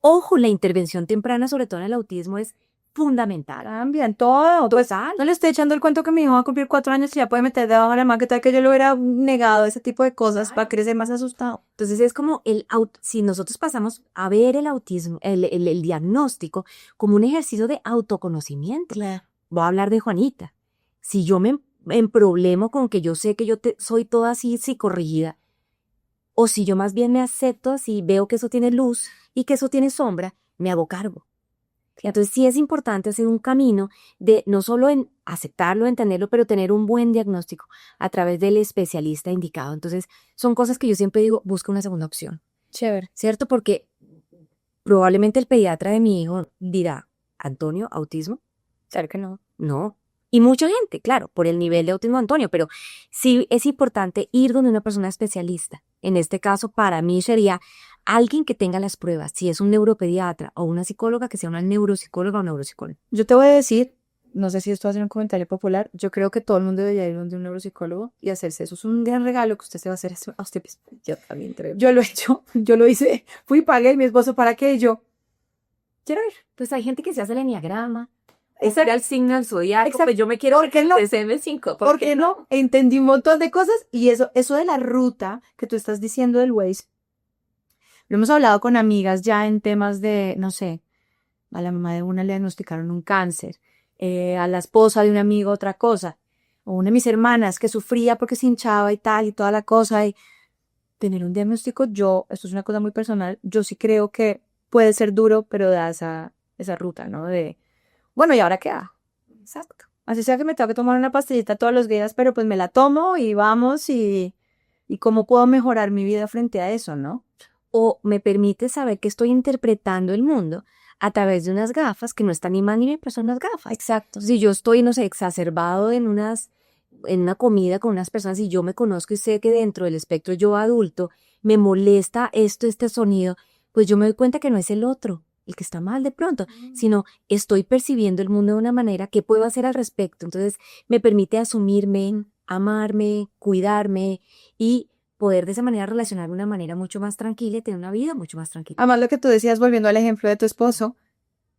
Ojo, la intervención temprana, sobre todo en el autismo, es fundamental. cambian todo. Pues, no le estoy echando el cuento que mi hijo va a cumplir 4 años y ya puede meter debajo de la mano, que tal que yo le hubiera negado ese tipo de cosas para crecer más asustado. Entonces es como si nosotros pasamos a ver el autismo, el diagnóstico, como un ejercicio de autoconocimiento. Claro. Voy a hablar de Juanita. Si yo me problemo con que yo sé que yo soy toda así psicorrígida, o si yo más bien me acepto así, veo que eso tiene luz y que eso tiene sombra, me hago cargo. Entonces sí es importante hacer un camino de no solo en aceptarlo, entenderlo, pero tener un buen diagnóstico a través del especialista indicado. Entonces son cosas que yo siempre digo, busca una segunda opción, Chévere. ¿cierto? Porque probablemente el pediatra de mi hijo dirá, Antonio, ¿autismo? Claro que no. No. Y mucha gente, claro, por el nivel de autismo de Antonio, pero sí es importante ir donde una persona especialista. En este caso, para mí sería alguien que tenga las pruebas, si es un neuropediatra o una psicóloga, que sea una neuropsicóloga o neuropsicólogo. Yo te voy a decir, no sé si esto va a ser un comentario popular, yo creo que todo el mundo debería ir donde un neuropsicólogo y hacerse eso. Es un gran regalo que usted se va a hacer a usted mismo. Yo también creo. Yo lo he hecho, yo lo hice, fui, pagué, y mi esposo, ¿para qué? Y yo, quiero ir. Pues hay gente que se hace el enneagrama, Exacto. el signo del zodiaco, Exacto. pues yo me quiero ¿Por qué no? SM5. ¿Por qué no? Entendí un montón de cosas y eso de la ruta que tú estás diciendo del Waze, lo hemos hablado con amigas ya en temas de, no sé, a la mamá de una le diagnosticaron un cáncer, a la esposa de un amigo otra cosa, o una de mis hermanas que sufría porque se hinchaba y tal y toda la cosa, y tener un diagnóstico, esto es una cosa muy personal, yo sí creo que puede ser duro, pero da esa ruta, ¿no? De, bueno, ¿y ahora qué hago? Exacto. Así sea que me tengo que tomar una pastillita todos los días, pero pues me la tomo y vamos y cómo puedo mejorar mi vida frente a eso, ¿no? O me permite saber que estoy interpretando el mundo a través de unas gafas que no están ni mal ni bien, pero son unas gafas. Exacto. Si yo estoy, no sé, exacerbado en una comida con unas personas y yo me conozco y sé que dentro del espectro yo adulto me molesta este sonido, pues yo me doy cuenta que no es el otro el que está mal de pronto, sino estoy percibiendo el mundo de una manera que puedo hacer al respecto. Entonces me permite asumirme, amarme, cuidarme y poder de esa manera relacionarme de una manera mucho más tranquila y tener una vida mucho más tranquila. Además, lo que tú decías, volviendo al ejemplo de tu esposo,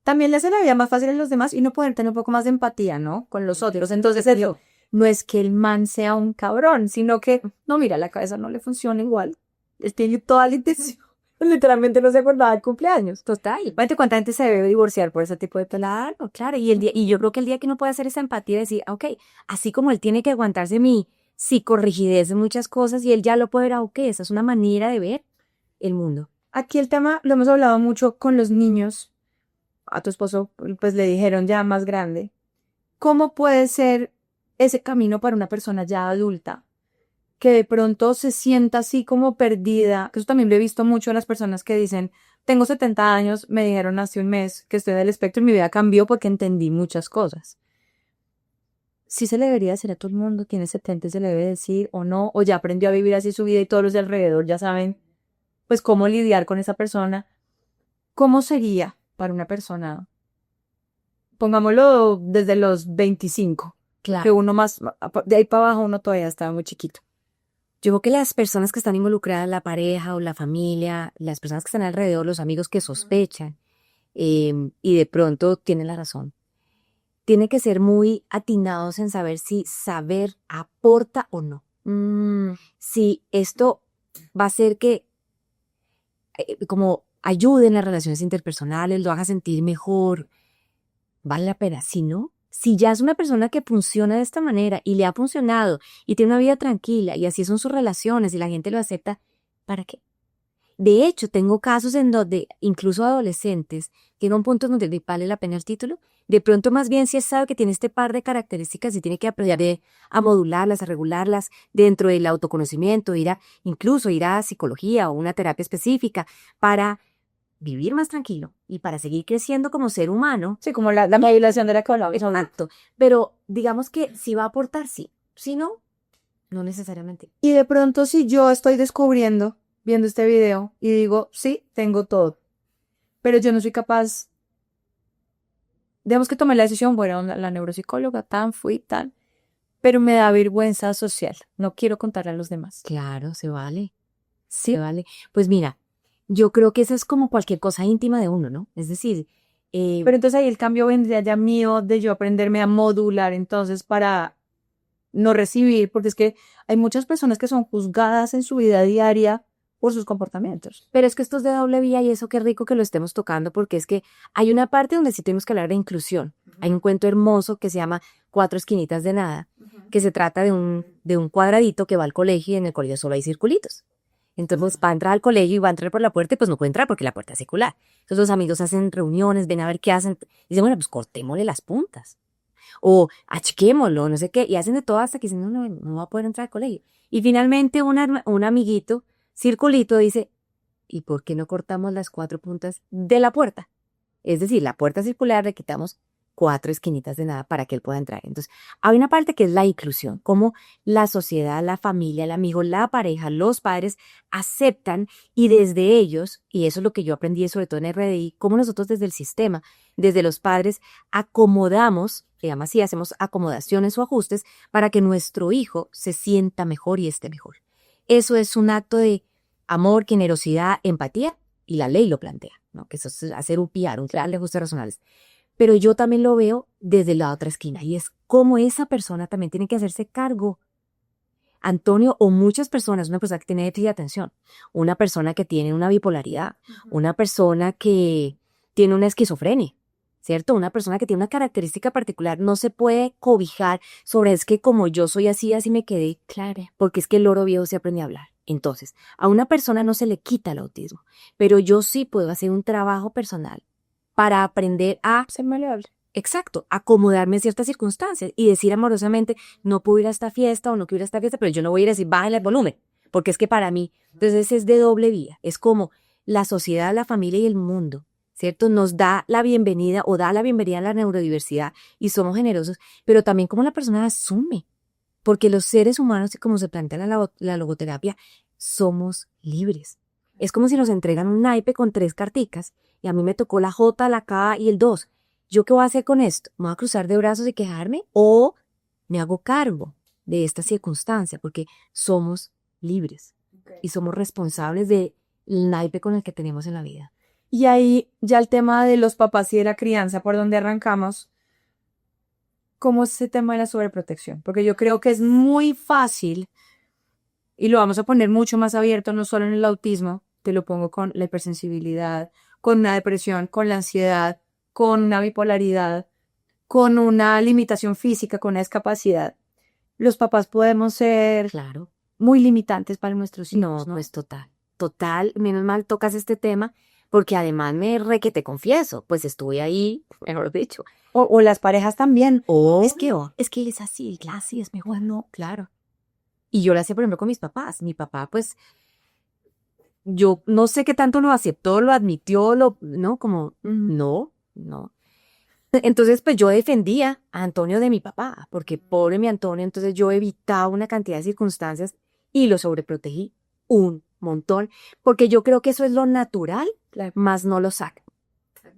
también le hace la vida más fácil a los demás y no poder tener un poco más de empatía, ¿no? Con los otros. Entonces, Sergio, no es que el man sea un cabrón, sino que, no, mira, la cabeza no le funciona igual. Él tiene toda la intención. Literalmente no se acordaba del cumpleaños. Total. Imagínate cuánta gente se debe divorciar por ese tipo de pelada. Claro. Y yo creo que el día que uno puede hacer esa empatía y decir, ok, así como él tiene que aguantarse mi psicorrigidez de muchas cosas y él ya lo puede ver, ok, esa es una manera de ver el mundo. Aquí el tema lo hemos hablado mucho con los niños. a tu esposo pues le dijeron ya más grande, ¿cómo puede ser ese camino para una persona ya adulta que de pronto se sienta así como perdida? Que eso también lo he visto mucho en las personas que dicen, tengo 70 años, me dijeron hace un mes que estoy del espectro y mi vida cambió porque entendí muchas cosas. ¿Sí se le debería decir a todo el mundo, tiene 70 y se le debe decir o no? ¿O ya aprendió a vivir así su vida y todos los de alrededor ya saben pues cómo lidiar con esa persona? ¿Cómo sería para una persona, pongámoslo desde los 25, que Claro. uno más, de ahí para abajo uno todavía estaba muy chiquito? Yo creo que las personas que están involucradas, la pareja o la familia, las personas que están alrededor, los amigos que sospechan y de pronto tienen la razón, tienen que ser muy atinados en saber si saber aporta o no. Si esto va a hacer que como ayude en las relaciones interpersonales, lo haga sentir mejor, vale la pena. Si no, si ya es una persona que funciona de esta manera y le ha funcionado y tiene una vida tranquila y así son sus relaciones y la gente lo acepta, ¿para qué? De hecho, tengo casos en donde incluso adolescentes llegan a un punto en donde vale la pena el título. De pronto, más bien, si sabe que tiene este par de características y tiene que aprender a modularlas, a regularlas dentro del autoconocimiento, incluso ir a psicología o una terapia específica para vivir más tranquilo y para seguir creciendo como ser humano. Sí, como la modulación de la economía. Exacto. Pero digamos que si va a aportar, sí. Si no, no necesariamente. Y de pronto si yo estoy descubriendo, viendo este video, y digo, sí, tengo todo, pero yo no soy capaz, digamos que tomé la decisión, bueno, la neuropsicóloga, fui, pero me da vergüenza social, no quiero contarle a los demás. Claro, se vale. Sí. Se vale. Pues mira, yo creo que eso es como cualquier cosa íntima de uno, ¿no? Es decir, Pero entonces ahí el cambio vendría ya mío de yo aprenderme a modular entonces para no recibir, porque es que hay muchas personas que son juzgadas en su vida diaria por sus comportamientos. pero es que esto es de doble vía y eso qué rico que lo estemos tocando porque es que hay una parte donde sí tenemos que hablar de inclusión. Hay un cuento hermoso que se llama Cuatro esquinitas de nada, que se trata de un cuadradito que va al colegio y en el colegio solo hay circulitos. Entonces va a entrar al colegio y va a entrar por la puerta y pues no puede entrar porque la puerta es circular. Entonces los amigos hacen reuniones, ven a ver qué hacen. Y dicen, bueno, pues cortémosle las puntas. O achiquémoslo, no sé qué. Y hacen de todo hasta que dicen, no va a poder entrar al colegio. Y finalmente un amiguito, circulito, dice, ¿y por qué no cortamos las cuatro puntas de la puerta? Es decir, la puerta circular le quitamos cuatro esquinitas de nada para que él pueda entrar. Entonces, hay una parte que es la inclusión, cómo la sociedad, la familia, el amigo, la pareja, los padres aceptan y desde ellos, y eso es lo que yo aprendí sobre todo en RDI, cómo nosotros desde el sistema, desde los padres, acomodamos, se llama así, hacemos acomodaciones o ajustes para que nuestro hijo se sienta mejor y esté mejor. Eso es un acto de amor, generosidad, empatía, y la ley lo plantea, ¿no? Que eso es hacer un PR, un plan de ajustes razonables. Pero yo también lo veo desde la otra esquina y es cómo esa persona también tiene que hacerse cargo. Antonio o muchas personas, una persona que tiene déficit de atención, una persona que tiene una bipolaridad, una persona que tiene una esquizofrenia, ¿cierto? Una persona que tiene una característica particular no se puede cobijar sobre es que como yo soy así, así me quedé, claro, porque es que el loro viejo se aprende a hablar. Entonces, a una persona no se le quita el autismo, pero yo sí puedo hacer un trabajo personal para aprender a Ser maleable. exacto, acomodarme en ciertas circunstancias y decir amorosamente, no puedo ir a esta fiesta o no quiero ir a esta fiesta, pero yo no voy a ir a decir, bájenle el volumen, porque es que para mí, entonces es de doble vía, es como la sociedad, la familia y el mundo, ¿cierto? Nos da la bienvenida o da la bienvenida a la neurodiversidad y somos generosos, pero también como la persona asume, porque los seres humanos, como se plantea la logoterapia, somos libres. Es como si nos entregan un naipe con 3 carticas y a mí me tocó la J, la K y el 2. ¿Yo qué voy a hacer con esto? ¿Me voy a cruzar de brazos y quejarme? ¿O me hago cargo de esta circunstancia? Porque somos libres y somos responsables del naipe con el que tenemos en la vida. Y ahí ya el tema de los papás y de la crianza, por donde arrancamos, ¿cómo es ese tema de la sobreprotección? Porque yo creo que es muy fácil, y lo vamos a poner mucho más abierto, no solo en el autismo, te lo pongo con la hipersensibilidad, con una depresión, con la ansiedad, con una bipolaridad, con una limitación física, con una discapacidad. Los papás podemos ser Claro. muy limitantes para nuestros hijos, No, pues total, menos mal tocas este tema, porque además me te confieso, pues estuve ahí, mejor dicho. O las parejas también. Es que él es así, es mejor no, claro. Y yo lo hacía, por ejemplo, con mis papás. Mi papá, pues, yo no sé qué tanto lo aceptó, lo admitió, ¿no? Como, no. Entonces, pues yo defendía a Antonio de mi papá, porque pobre mi Antonio, entonces yo evitaba una cantidad de circunstancias y lo sobreprotegí un montón, porque yo creo que eso es lo natural, más no lo saca.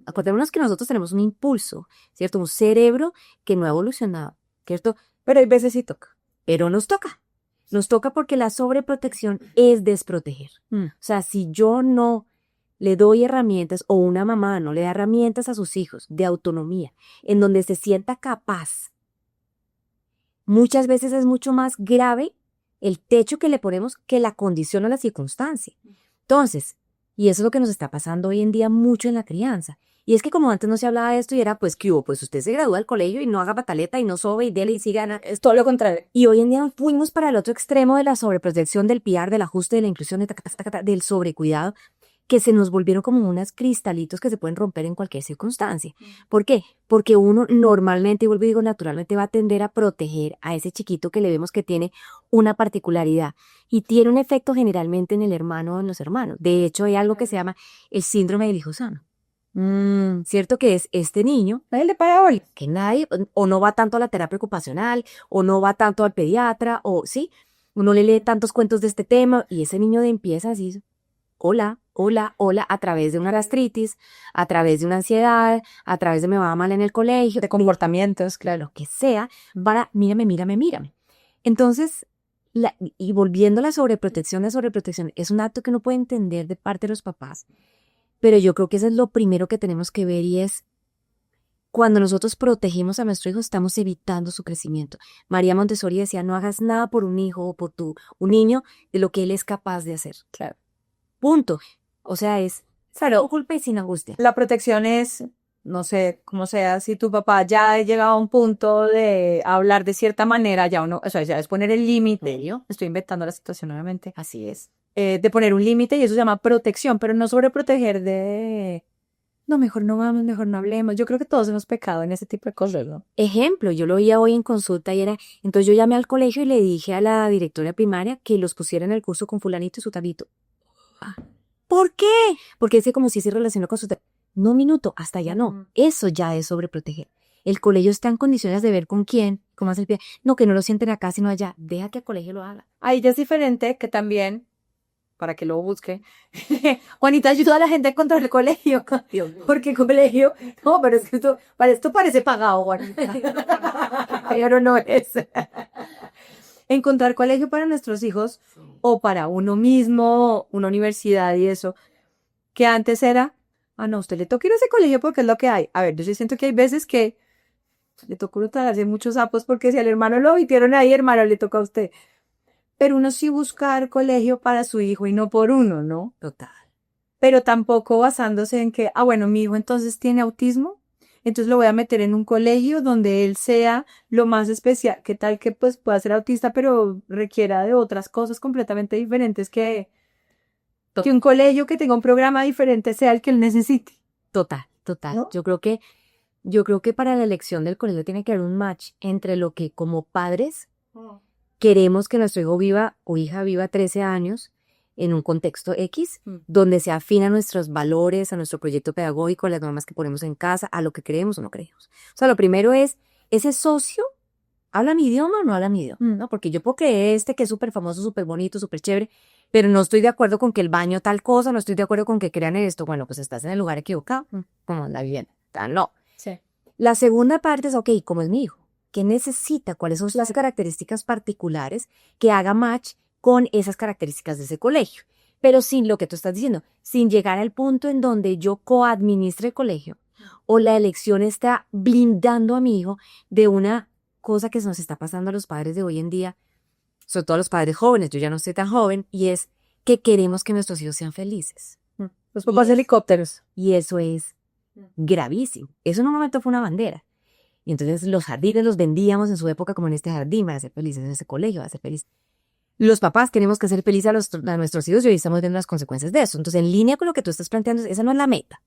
Acordémonos que nosotros tenemos un impulso, ¿cierto? Un cerebro que no ha evolucionado, ¿cierto? Pero hay veces sí toca. Pero nos toca. Nos toca porque la sobreprotección es desproteger. O sea, si yo no le doy herramientas o una mamá no le da herramientas a sus hijos de autonomía, en donde se sienta capaz, muchas veces es mucho más grave el techo que le ponemos que la condición o la circunstancia. Entonces, y eso es lo que nos está pasando hoy en día mucho en la crianza. Y es que como antes no se hablaba de esto y era, pues, ¿qué hubo? Pues usted se gradúa del colegio y no haga pataleta y no sobe y dele y siga. Es todo lo contrario. Y hoy en día fuimos para el otro extremo de la sobreprotección, del PR, del ajuste, de la inclusión, del sobrecuidado, que se nos volvieron como unos cristalitos que se pueden romper en cualquier circunstancia. ¿Por qué? Porque uno normalmente, y vuelvo y digo naturalmente, va a tender a proteger a ese chiquito que le vemos que tiene una particularidad y tiene un efecto generalmente en el hermano o en los hermanos. De hecho, hay algo que se llama el síndrome del hijo sano. ¿Cierto? Que es este niño, Nadie le paga hoy. que nadie, o no va tanto a la terapia ocupacional, o no va tanto al pediatra, o sí, uno le lee tantos cuentos de este tema y ese niño empieza así, hola, a través de una gastritis, a través de una ansiedad, a través de me va mal en el colegio, De comportamientos, claro. lo que sea, para mírame. Entonces, y volviendo a la sobreprotección es un acto que uno puede entender de parte de los papás, pero yo creo que eso es lo primero que tenemos que ver y es cuando nosotros protegimos a nuestro hijo, estamos evitando su crecimiento. María Montessori decía, no hagas nada por un hijo o por un niño de lo que él es capaz de hacer. Claro. Punto. O sea, es Claro, sin culpa y sin angustia. la protección es, no sé cómo sea, si tu papá ya ha llegado a un punto de hablar de cierta manera, ya uno, o sea, ya es poner el límite. ¿Serio? Estoy inventando la situación nuevamente. Así es. De poner un límite y eso se llama protección, pero no sobreproteger de, no, mejor no vamos, mejor no hablemos. Yo creo que todos hemos pecado en ese tipo de cosas, ¿no? Ejemplo, yo lo oía hoy en consulta y era, entonces yo llamé al colegio y le dije a la directora primaria que los pusiera en el curso con fulanito y sutanito. ¿Por qué? Porque es que como si se relacionó con su... No, minuto, hasta allá no. Eso ya es sobreproteger. El colegio está en condiciones de ver con quién, cómo hace el pie. No, que no lo sienten acá, sino allá. Deja que el colegio lo haga. Ahí ya es diferente que también, para que lo busque, Juanita ayuda a la gente a encontrar el colegio. Porque el colegio, no, pero es que esto parece pagado, Juanita. Pero no es. Encontrar colegio para nuestros hijos o para uno mismo, una universidad y eso, que antes era, no, usted le toca ir a ese colegio porque es lo que hay. A ver, yo sí siento que hay veces que le toca uno tragarse muchos sapos porque si al hermano lo metieron ahí, hermano, le toca a usted. Pero uno sí buscar colegio para su hijo y no por uno, ¿no? Total. Pero tampoco basándose en que, bueno, mi hijo entonces tiene autismo, entonces lo voy a meter en un colegio donde él sea lo más especial. ¿Qué tal que pues pueda ser autista, pero requiera de otras cosas completamente diferentes que un colegio que tenga un programa diferente sea el que él necesite? Total. ¿No? Yo creo que para la elección del colegio tiene que haber un match entre lo que como padres queremos que nuestro hijo viva o hija viva 13 años en un contexto X, donde se afina a nuestros valores, a nuestro proyecto pedagógico, a las normas que ponemos en casa, a lo que creemos o no creemos. O sea, lo primero es, ese socio, ¿habla mi idioma o no habla mi idioma? ¿No? Porque yo puedo creer que es súper famoso, súper bonito, súper chévere, pero no estoy de acuerdo con que el baño tal cosa, no estoy de acuerdo con que crean esto. Bueno, pues estás en el lugar equivocado, como en la vivienda. No. Sí. La segunda parte es, ok, ¿cómo es mi hijo? ¿Qué necesita? ¿Cuáles son las características particulares que haga match con esas características de ese colegio? Pero sin lo que tú estás diciendo, sin llegar al punto en donde yo coadministre el colegio o la elección está blindando a mi hijo de una cosa que nos está pasando a los padres de hoy en día, sobre todo a los padres jóvenes, yo ya no soy tan joven, y es que queremos que nuestros hijos sean felices. Los papás helicópteros. Y eso es gravísimo. Eso en un momento fue una bandera. Y entonces los jardines los vendíamos en su época como en este jardín, van a ser felices, en ese colegio, van a ser felices. los papás queremos que hacer feliz a nuestros hijos y hoy estamos viendo las consecuencias de eso. Entonces, en línea con lo que tú estás planteando, esa no es la meta.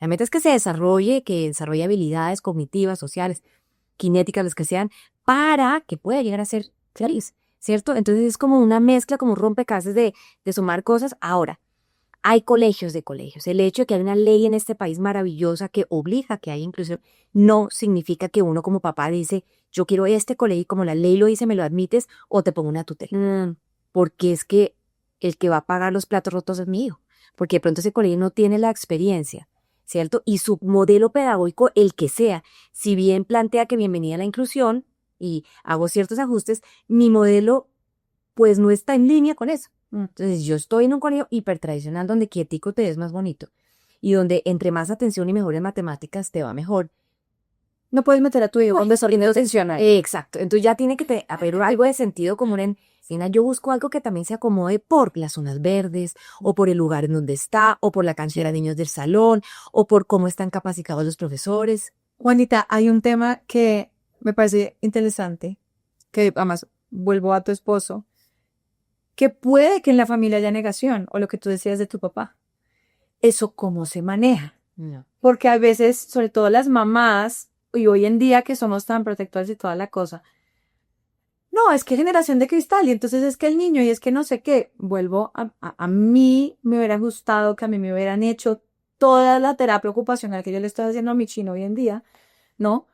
La meta es que que desarrolle habilidades cognitivas, sociales, kinéticas, las que sean, para que pueda llegar a ser feliz, ¿cierto? Entonces es como una mezcla, como un rompecabezas de sumar cosas. Ahora, hay colegios de colegios. El hecho de que hay una ley en este país maravillosa que obliga a que haya inclusión, no significa que uno como papá dice, yo quiero este colegio y como la ley lo dice, me lo admites o te pongo una tutela. Porque es que el que va a pagar los platos rotos es mi hijo. Porque de pronto ese colegio no tiene la experiencia, ¿cierto? Y su modelo pedagógico, el que sea, si bien plantea que bienvenida a la inclusión y hago ciertos ajustes, mi modelo pues no está en línea con eso. Entonces yo estoy en un colegio hipertradicional donde quietico te ves más bonito y donde entre más atención y mejores matemáticas te va mejor. No puedes meter a tu hijo con desorden atencional. Exacto. Entonces ya tiene que haber algo de sentido común en, Sina, yo busco algo que también se acomode por las zonas verdes, o por el lugar en donde está, o por la cantidad de niños del salón, o por cómo están capacitados los profesores. Juanita, hay un tema que me parece interesante, que además vuelvo a tu esposo, que puede que en la familia haya negación, o lo que tú decías de tu papá. ¿Eso cómo se maneja? No. Porque a veces, sobre todo las mamás, y hoy en día que somos tan protectores y toda la cosa, no, es que generación de cristal, y entonces es que el niño, y es que no sé qué, vuelvo a mí me hubiera gustado que a mí me hubieran hecho toda la terapia ocupacional que yo le estoy haciendo a mi chino hoy en día, ¿no?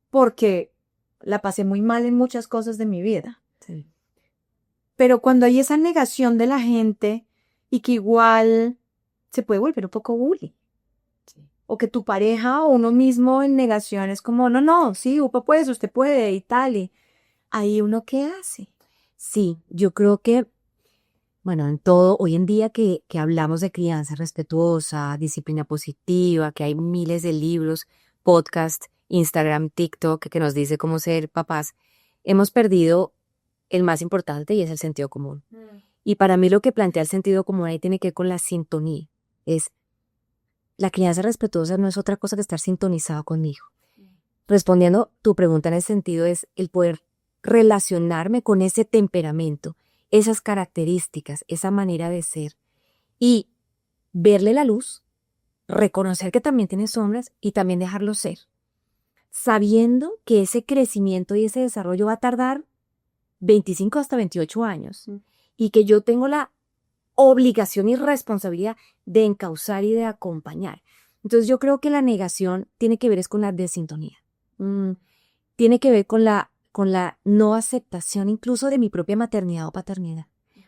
Porque la pasé muy mal en muchas cosas de mi vida. Sí. Pero cuando hay esa negación de la gente y que igual se puede volver un poco bullying. Sí. O que tu pareja o uno mismo en negación es como, no, sí, upa pues, usted puede y tal. Y ahí uno, ¿qué hace? Sí, yo creo que, bueno, en todo, hoy en día que hablamos de crianza respetuosa, disciplina positiva, que hay miles de libros, podcast, Instagram, TikTok, que nos dice cómo ser papás, hemos perdido el más importante y es el sentido común. Y para mí lo que plantea el sentido común ahí tiene que ver con la sintonía. Es, la crianza respetuosa no es otra cosa que estar sintonizado conmigo. Respondiendo tu pregunta en ese sentido es el poder relacionarme con ese temperamento, esas características, esa manera de ser y verle la luz, reconocer que también tiene sombras y también dejarlo ser, sabiendo que ese crecimiento y ese desarrollo va a tardar 25 hasta 28 años y que yo tengo la obligación y responsabilidad de encauzar y de acompañar. Entonces yo creo que la negación tiene que ver es con la desintonía. Tiene que ver con la no aceptación incluso de mi propia maternidad o paternidad.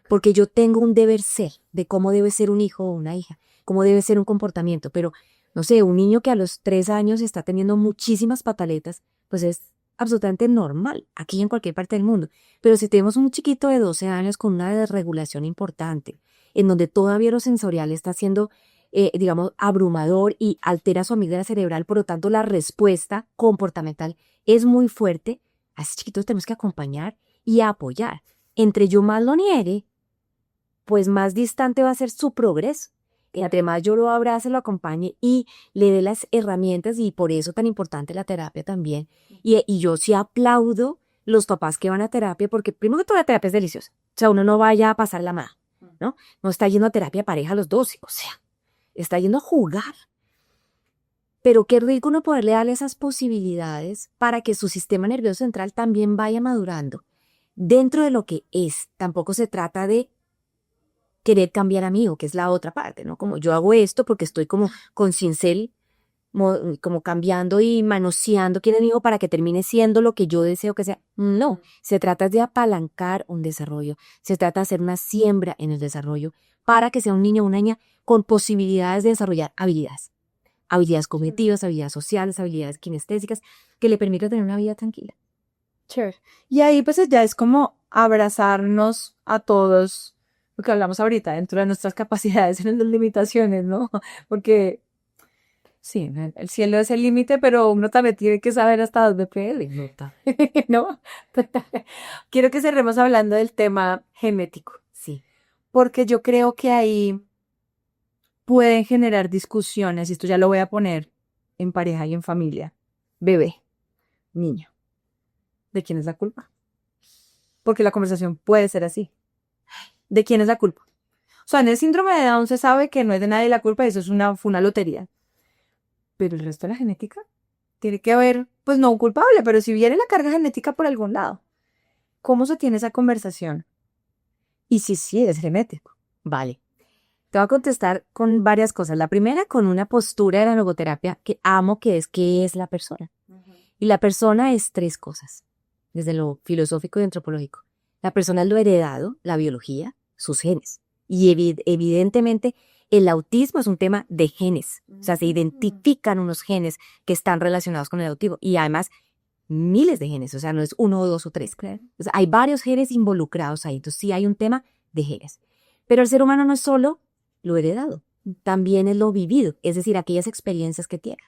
Porque yo tengo un deber ser de cómo debe ser un hijo o una hija, cómo debe ser un comportamiento. Pero, no sé, un niño que a los 3 años está teniendo muchísimas pataletas, pues es absolutamente normal aquí en cualquier parte del mundo. Pero si tenemos un chiquito de 12 años con una desregulación importante, en donde todavía lo sensorial está siendo, digamos, abrumador y altera su amígdala cerebral, por lo tanto la respuesta comportamental es muy fuerte, a ese chiquito tenemos que acompañar y apoyar. Entre yo más lo niegue, pues más distante va a ser su progreso. Y entre más yo lo abrace, lo acompañe y le dé las herramientas, y por eso tan importante la terapia también. Y yo sí aplaudo los papás que van a terapia, porque primero que todo la terapia es deliciosa. O sea, uno no vaya a pasar la mano, ¿no? No está yendo a terapia de pareja a los 12, o sea, está yendo a jugar. Pero qué rico uno poderle darle esas posibilidades para que su sistema nervioso central también vaya madurando dentro de lo que es. Tampoco se trata de querer cambiar a mí, o que es la otra parte, ¿no? Como yo hago esto porque estoy como con cincel, como cambiando y manoseando quién es mi hijo para que termine siendo lo que yo deseo que sea. No, se trata de apalancar un desarrollo, se trata de hacer una siembra en el desarrollo para que sea un niño o una niña con posibilidades de desarrollar habilidades cognitivas, habilidades sociales, habilidades kinestésicas, que le permitan tener una vida tranquila. Sure. Y ahí pues ya es como abrazarnos a todos, lo que hablamos ahorita, dentro de nuestras capacidades y nuestras limitaciones, ¿no? Porque sí, el cielo es el límite, pero uno también tiene que saber hasta dónde puede, ¿no? Quiero que cerremos hablando del tema genético. Sí. Porque yo creo que ahí pueden generar discusiones, y esto ya lo voy a poner en pareja y en familia. Bebé, niño. ¿De quién es la culpa? Porque la conversación puede ser así. ¿De quién es la culpa? O sea, en el síndrome de Down se sabe que no es de nadie la culpa y eso fue una lotería. Pero el resto de la genética tiene que haber, pues no un culpable, pero si viene la carga genética por algún lado, ¿cómo se tiene esa conversación? Y si sí es genético. Vale. Te voy a contestar con varias cosas. La primera, con una postura de la logoterapia que amo, que es ¿qué es la persona? Y la persona es tres cosas, desde lo filosófico y antropológico. La persona es lo heredado, la biología, sus genes. Y evidentemente el autismo es un tema de genes. O sea, se identifican unos genes que están relacionados con el autismo. Y además, miles de genes. O sea, no es uno o dos o tres. Claro. O sea, hay varios genes involucrados ahí. Entonces sí hay un tema de genes. Pero el ser humano no es solo lo heredado, también es lo vivido. Es decir, aquellas experiencias que tiene.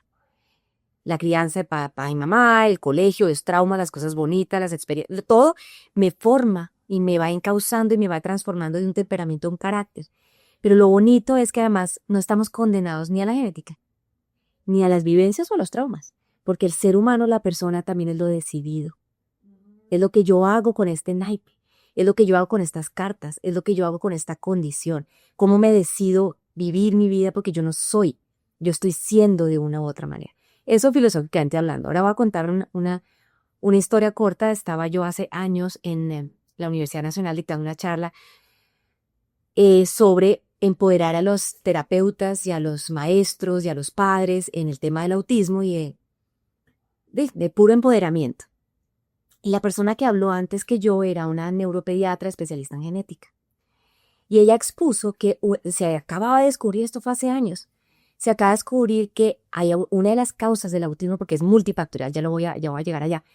La crianza de papá y mamá, el colegio, los traumas, las cosas bonitas, las experiencias, todo me forma y me va encauzando y me va transformando de un temperamento a un carácter. Pero lo bonito es que además no estamos condenados ni a la genética, ni a las vivencias o a los traumas, porque el ser humano, la persona, también es lo decidido. Es lo que yo hago con este naipe, es lo que yo hago con estas cartas, es lo que yo hago con esta condición, cómo me decido vivir mi vida porque yo no soy, yo estoy siendo de una u otra manera. Eso filosóficamente hablando. Ahora voy a contar una historia corta. Estaba yo hace años en la Universidad Nacional dictando una charla sobre empoderar a los terapeutas y a los maestros y a los padres en el tema del autismo y de puro empoderamiento. Y la persona que habló antes que yo era una neuropediatra especialista en genética. Y ella expuso que se acababa de descubrir, esto fue hace años, se acaba de descubrir que hay una de las causas del autismo, porque es multifactorial, ya voy a llegar allá,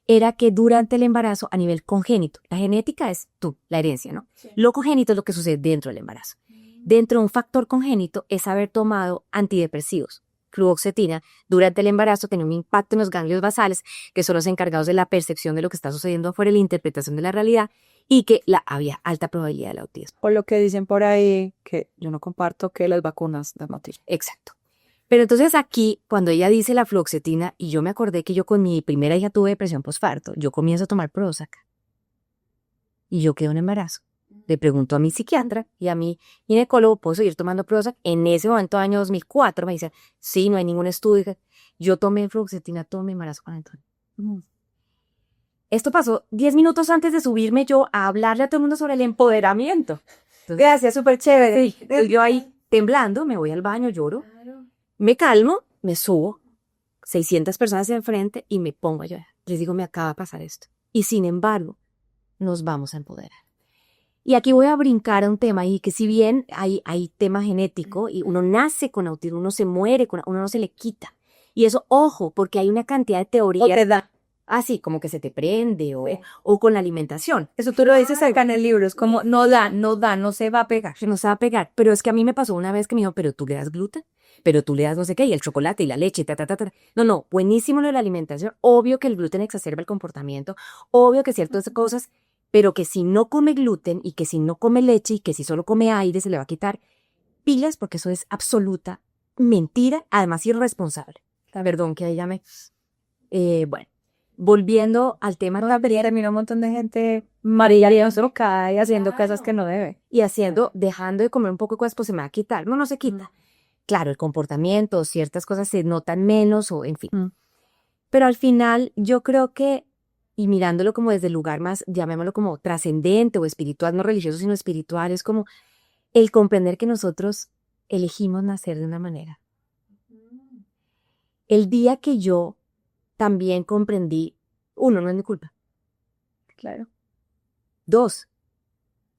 era que durante el embarazo a nivel congénito, la genética es la herencia, ¿no? Sí. Lo congénito es lo que sucede dentro del embarazo. Dentro de un factor congénito es haber tomado antidepresivos, fluoxetina, durante el embarazo tenía un impacto en los ganglios basales, que son los encargados de la percepción de lo que está sucediendo afuera, la interpretación de la realidad, y que había alta probabilidad del autismo. Por lo que dicen por ahí, que yo no comparto, que las vacunas dan autismo. Exacto. Pero entonces aquí, cuando ella dice la fluoxetina, y yo me acordé que yo con mi primera hija tuve depresión postparto, yo comienzo a tomar Prozac. Y yo quedo en embarazo. Le pregunto a mi psiquiatra y a mi ginecólogo, ¿puedo seguir tomando Prozac? En ese momento, año 2004, me dicen, sí, no hay ningún estudio. Yo tomé fluoxetina todo mi embarazo con Antonio. Esto pasó 10 minutos antes de subirme yo a hablarle a todo el mundo sobre el empoderamiento. Entonces, gracias, súper chévere. Sí, yo ahí temblando, me voy al baño, lloro, me calmo, me subo, 600 personas enfrente y me pongo a llorar. Les digo, me acaba de pasar esto. Y sin embargo, nos vamos a empoderar. Y aquí voy a brincar a un tema y que si bien hay tema genético y uno nace con autismo, uno se muere, uno no se le quita. Y eso, ojo, porque hay una cantidad de teorías. O te da. Así, como que se te prende o con la alimentación. Eso tú lo dices acá en el libro, es como no se va a pegar. No se va a pegar. Pero es que a mí me pasó una vez que me dijo, pero tú le das gluten, pero tú le das no sé qué, y el chocolate y la leche, No, buenísimo lo de la alimentación. Obvio que el gluten exacerba el comportamiento, obvio que ciertas cosas, pero que si no come gluten y que si no come leche y que si solo come aire se le va a quitar pilas, porque eso es absoluta mentira, además irresponsable. Perdón que ahí ya me... bueno. Volviendo al tema de la termina un montón de gente amarilla loca y haciendo cosas que no debe. Y dejando de comer un poco de cosas, pues se me va a quitar. No se quita. Claro, el comportamiento, ciertas cosas se notan menos o en fin. Pero al final yo creo que, y mirándolo como desde el lugar más, llamémoslo como trascendente o espiritual, no religioso, sino espiritual, es como el comprender que nosotros elegimos nacer de una manera. El día que yo también comprendí, uno, no es mi culpa. Claro. 2,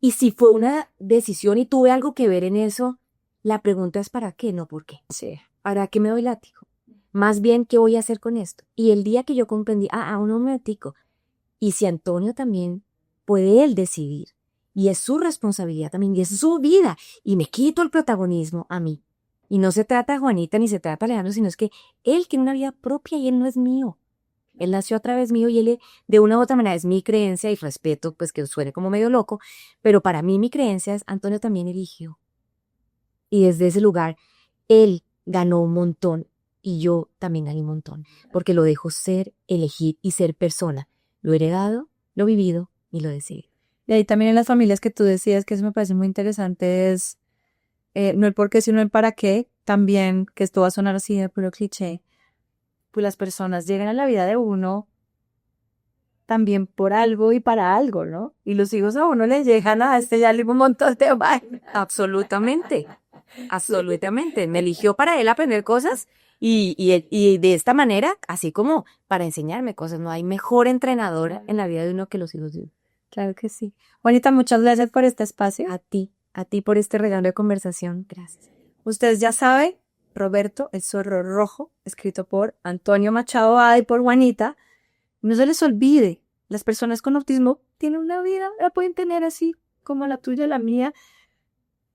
y si fue una decisión y tuve algo que ver en eso, la pregunta es ¿para qué? No ¿por qué? Sí. ¿Para qué me doy látigo? Más bien, ¿qué voy a hacer con esto? Y el día que yo comprendí, aún no me látigo. Y si Antonio también puede él decidir, y es su responsabilidad también, y es su vida, y me quito el protagonismo a mí. Y no se trata de Juanita ni se trata de Alejandro, sino es que él tiene una vida propia y él no es mío. Él nació a través mío y él de una u otra manera es mi creencia y respeto, pues que suene como medio loco, pero para mí mi creencia es Antonio también eligió. Y desde ese lugar, él ganó un montón y yo también gané un montón, porque lo dejo ser, elegir y ser persona. Lo heredado, lo vivido y lo decidido. Y ahí también en las familias que tú decías, que eso me parece muy interesante, es no el por qué, sino el para qué. También, que esto va a sonar así de puro cliché, pues las personas llegan a la vida de uno también por algo y para algo, ¿no? Y los hijos a uno le llegan a ya le un montón de vainas. Absolutamente, absolutamente. Me eligió para él aprender cosas y de esta manera, así como para enseñarme cosas. No hay mejor entrenadora en la vida de uno que los hijos de uno. Claro que sí. Juanita, muchas gracias por este espacio. A ti por este regalo de conversación. Gracias. Ustedes ya saben, Roberto, el zorro rojo, escrito por Antonio Machado Ada y por Juanita. No se les olvide, las personas con autismo tienen una vida, la pueden tener así como la tuya, la mía,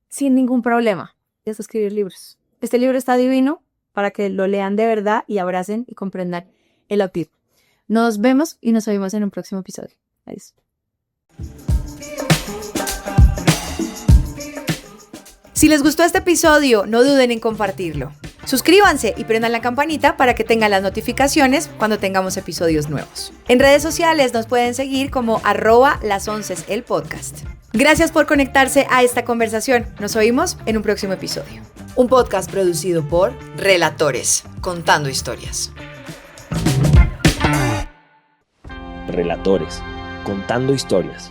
sin ningún problema. Es escribir libros. Este libro está divino para que lo lean de verdad y abracen y comprendan el autismo. Nos vemos y nos oímos en un próximo episodio. Adiós. Si les gustó este episodio, no duden en compartirlo. Suscríbanse y prendan la campanita para que tengan las notificaciones cuando tengamos episodios nuevos. En redes sociales nos pueden seguir como @las11 el podcast. Gracias por conectarse a esta conversación. Nos oímos en un próximo episodio. Un podcast producido por Relatores, contando historias. Relatores, contando historias.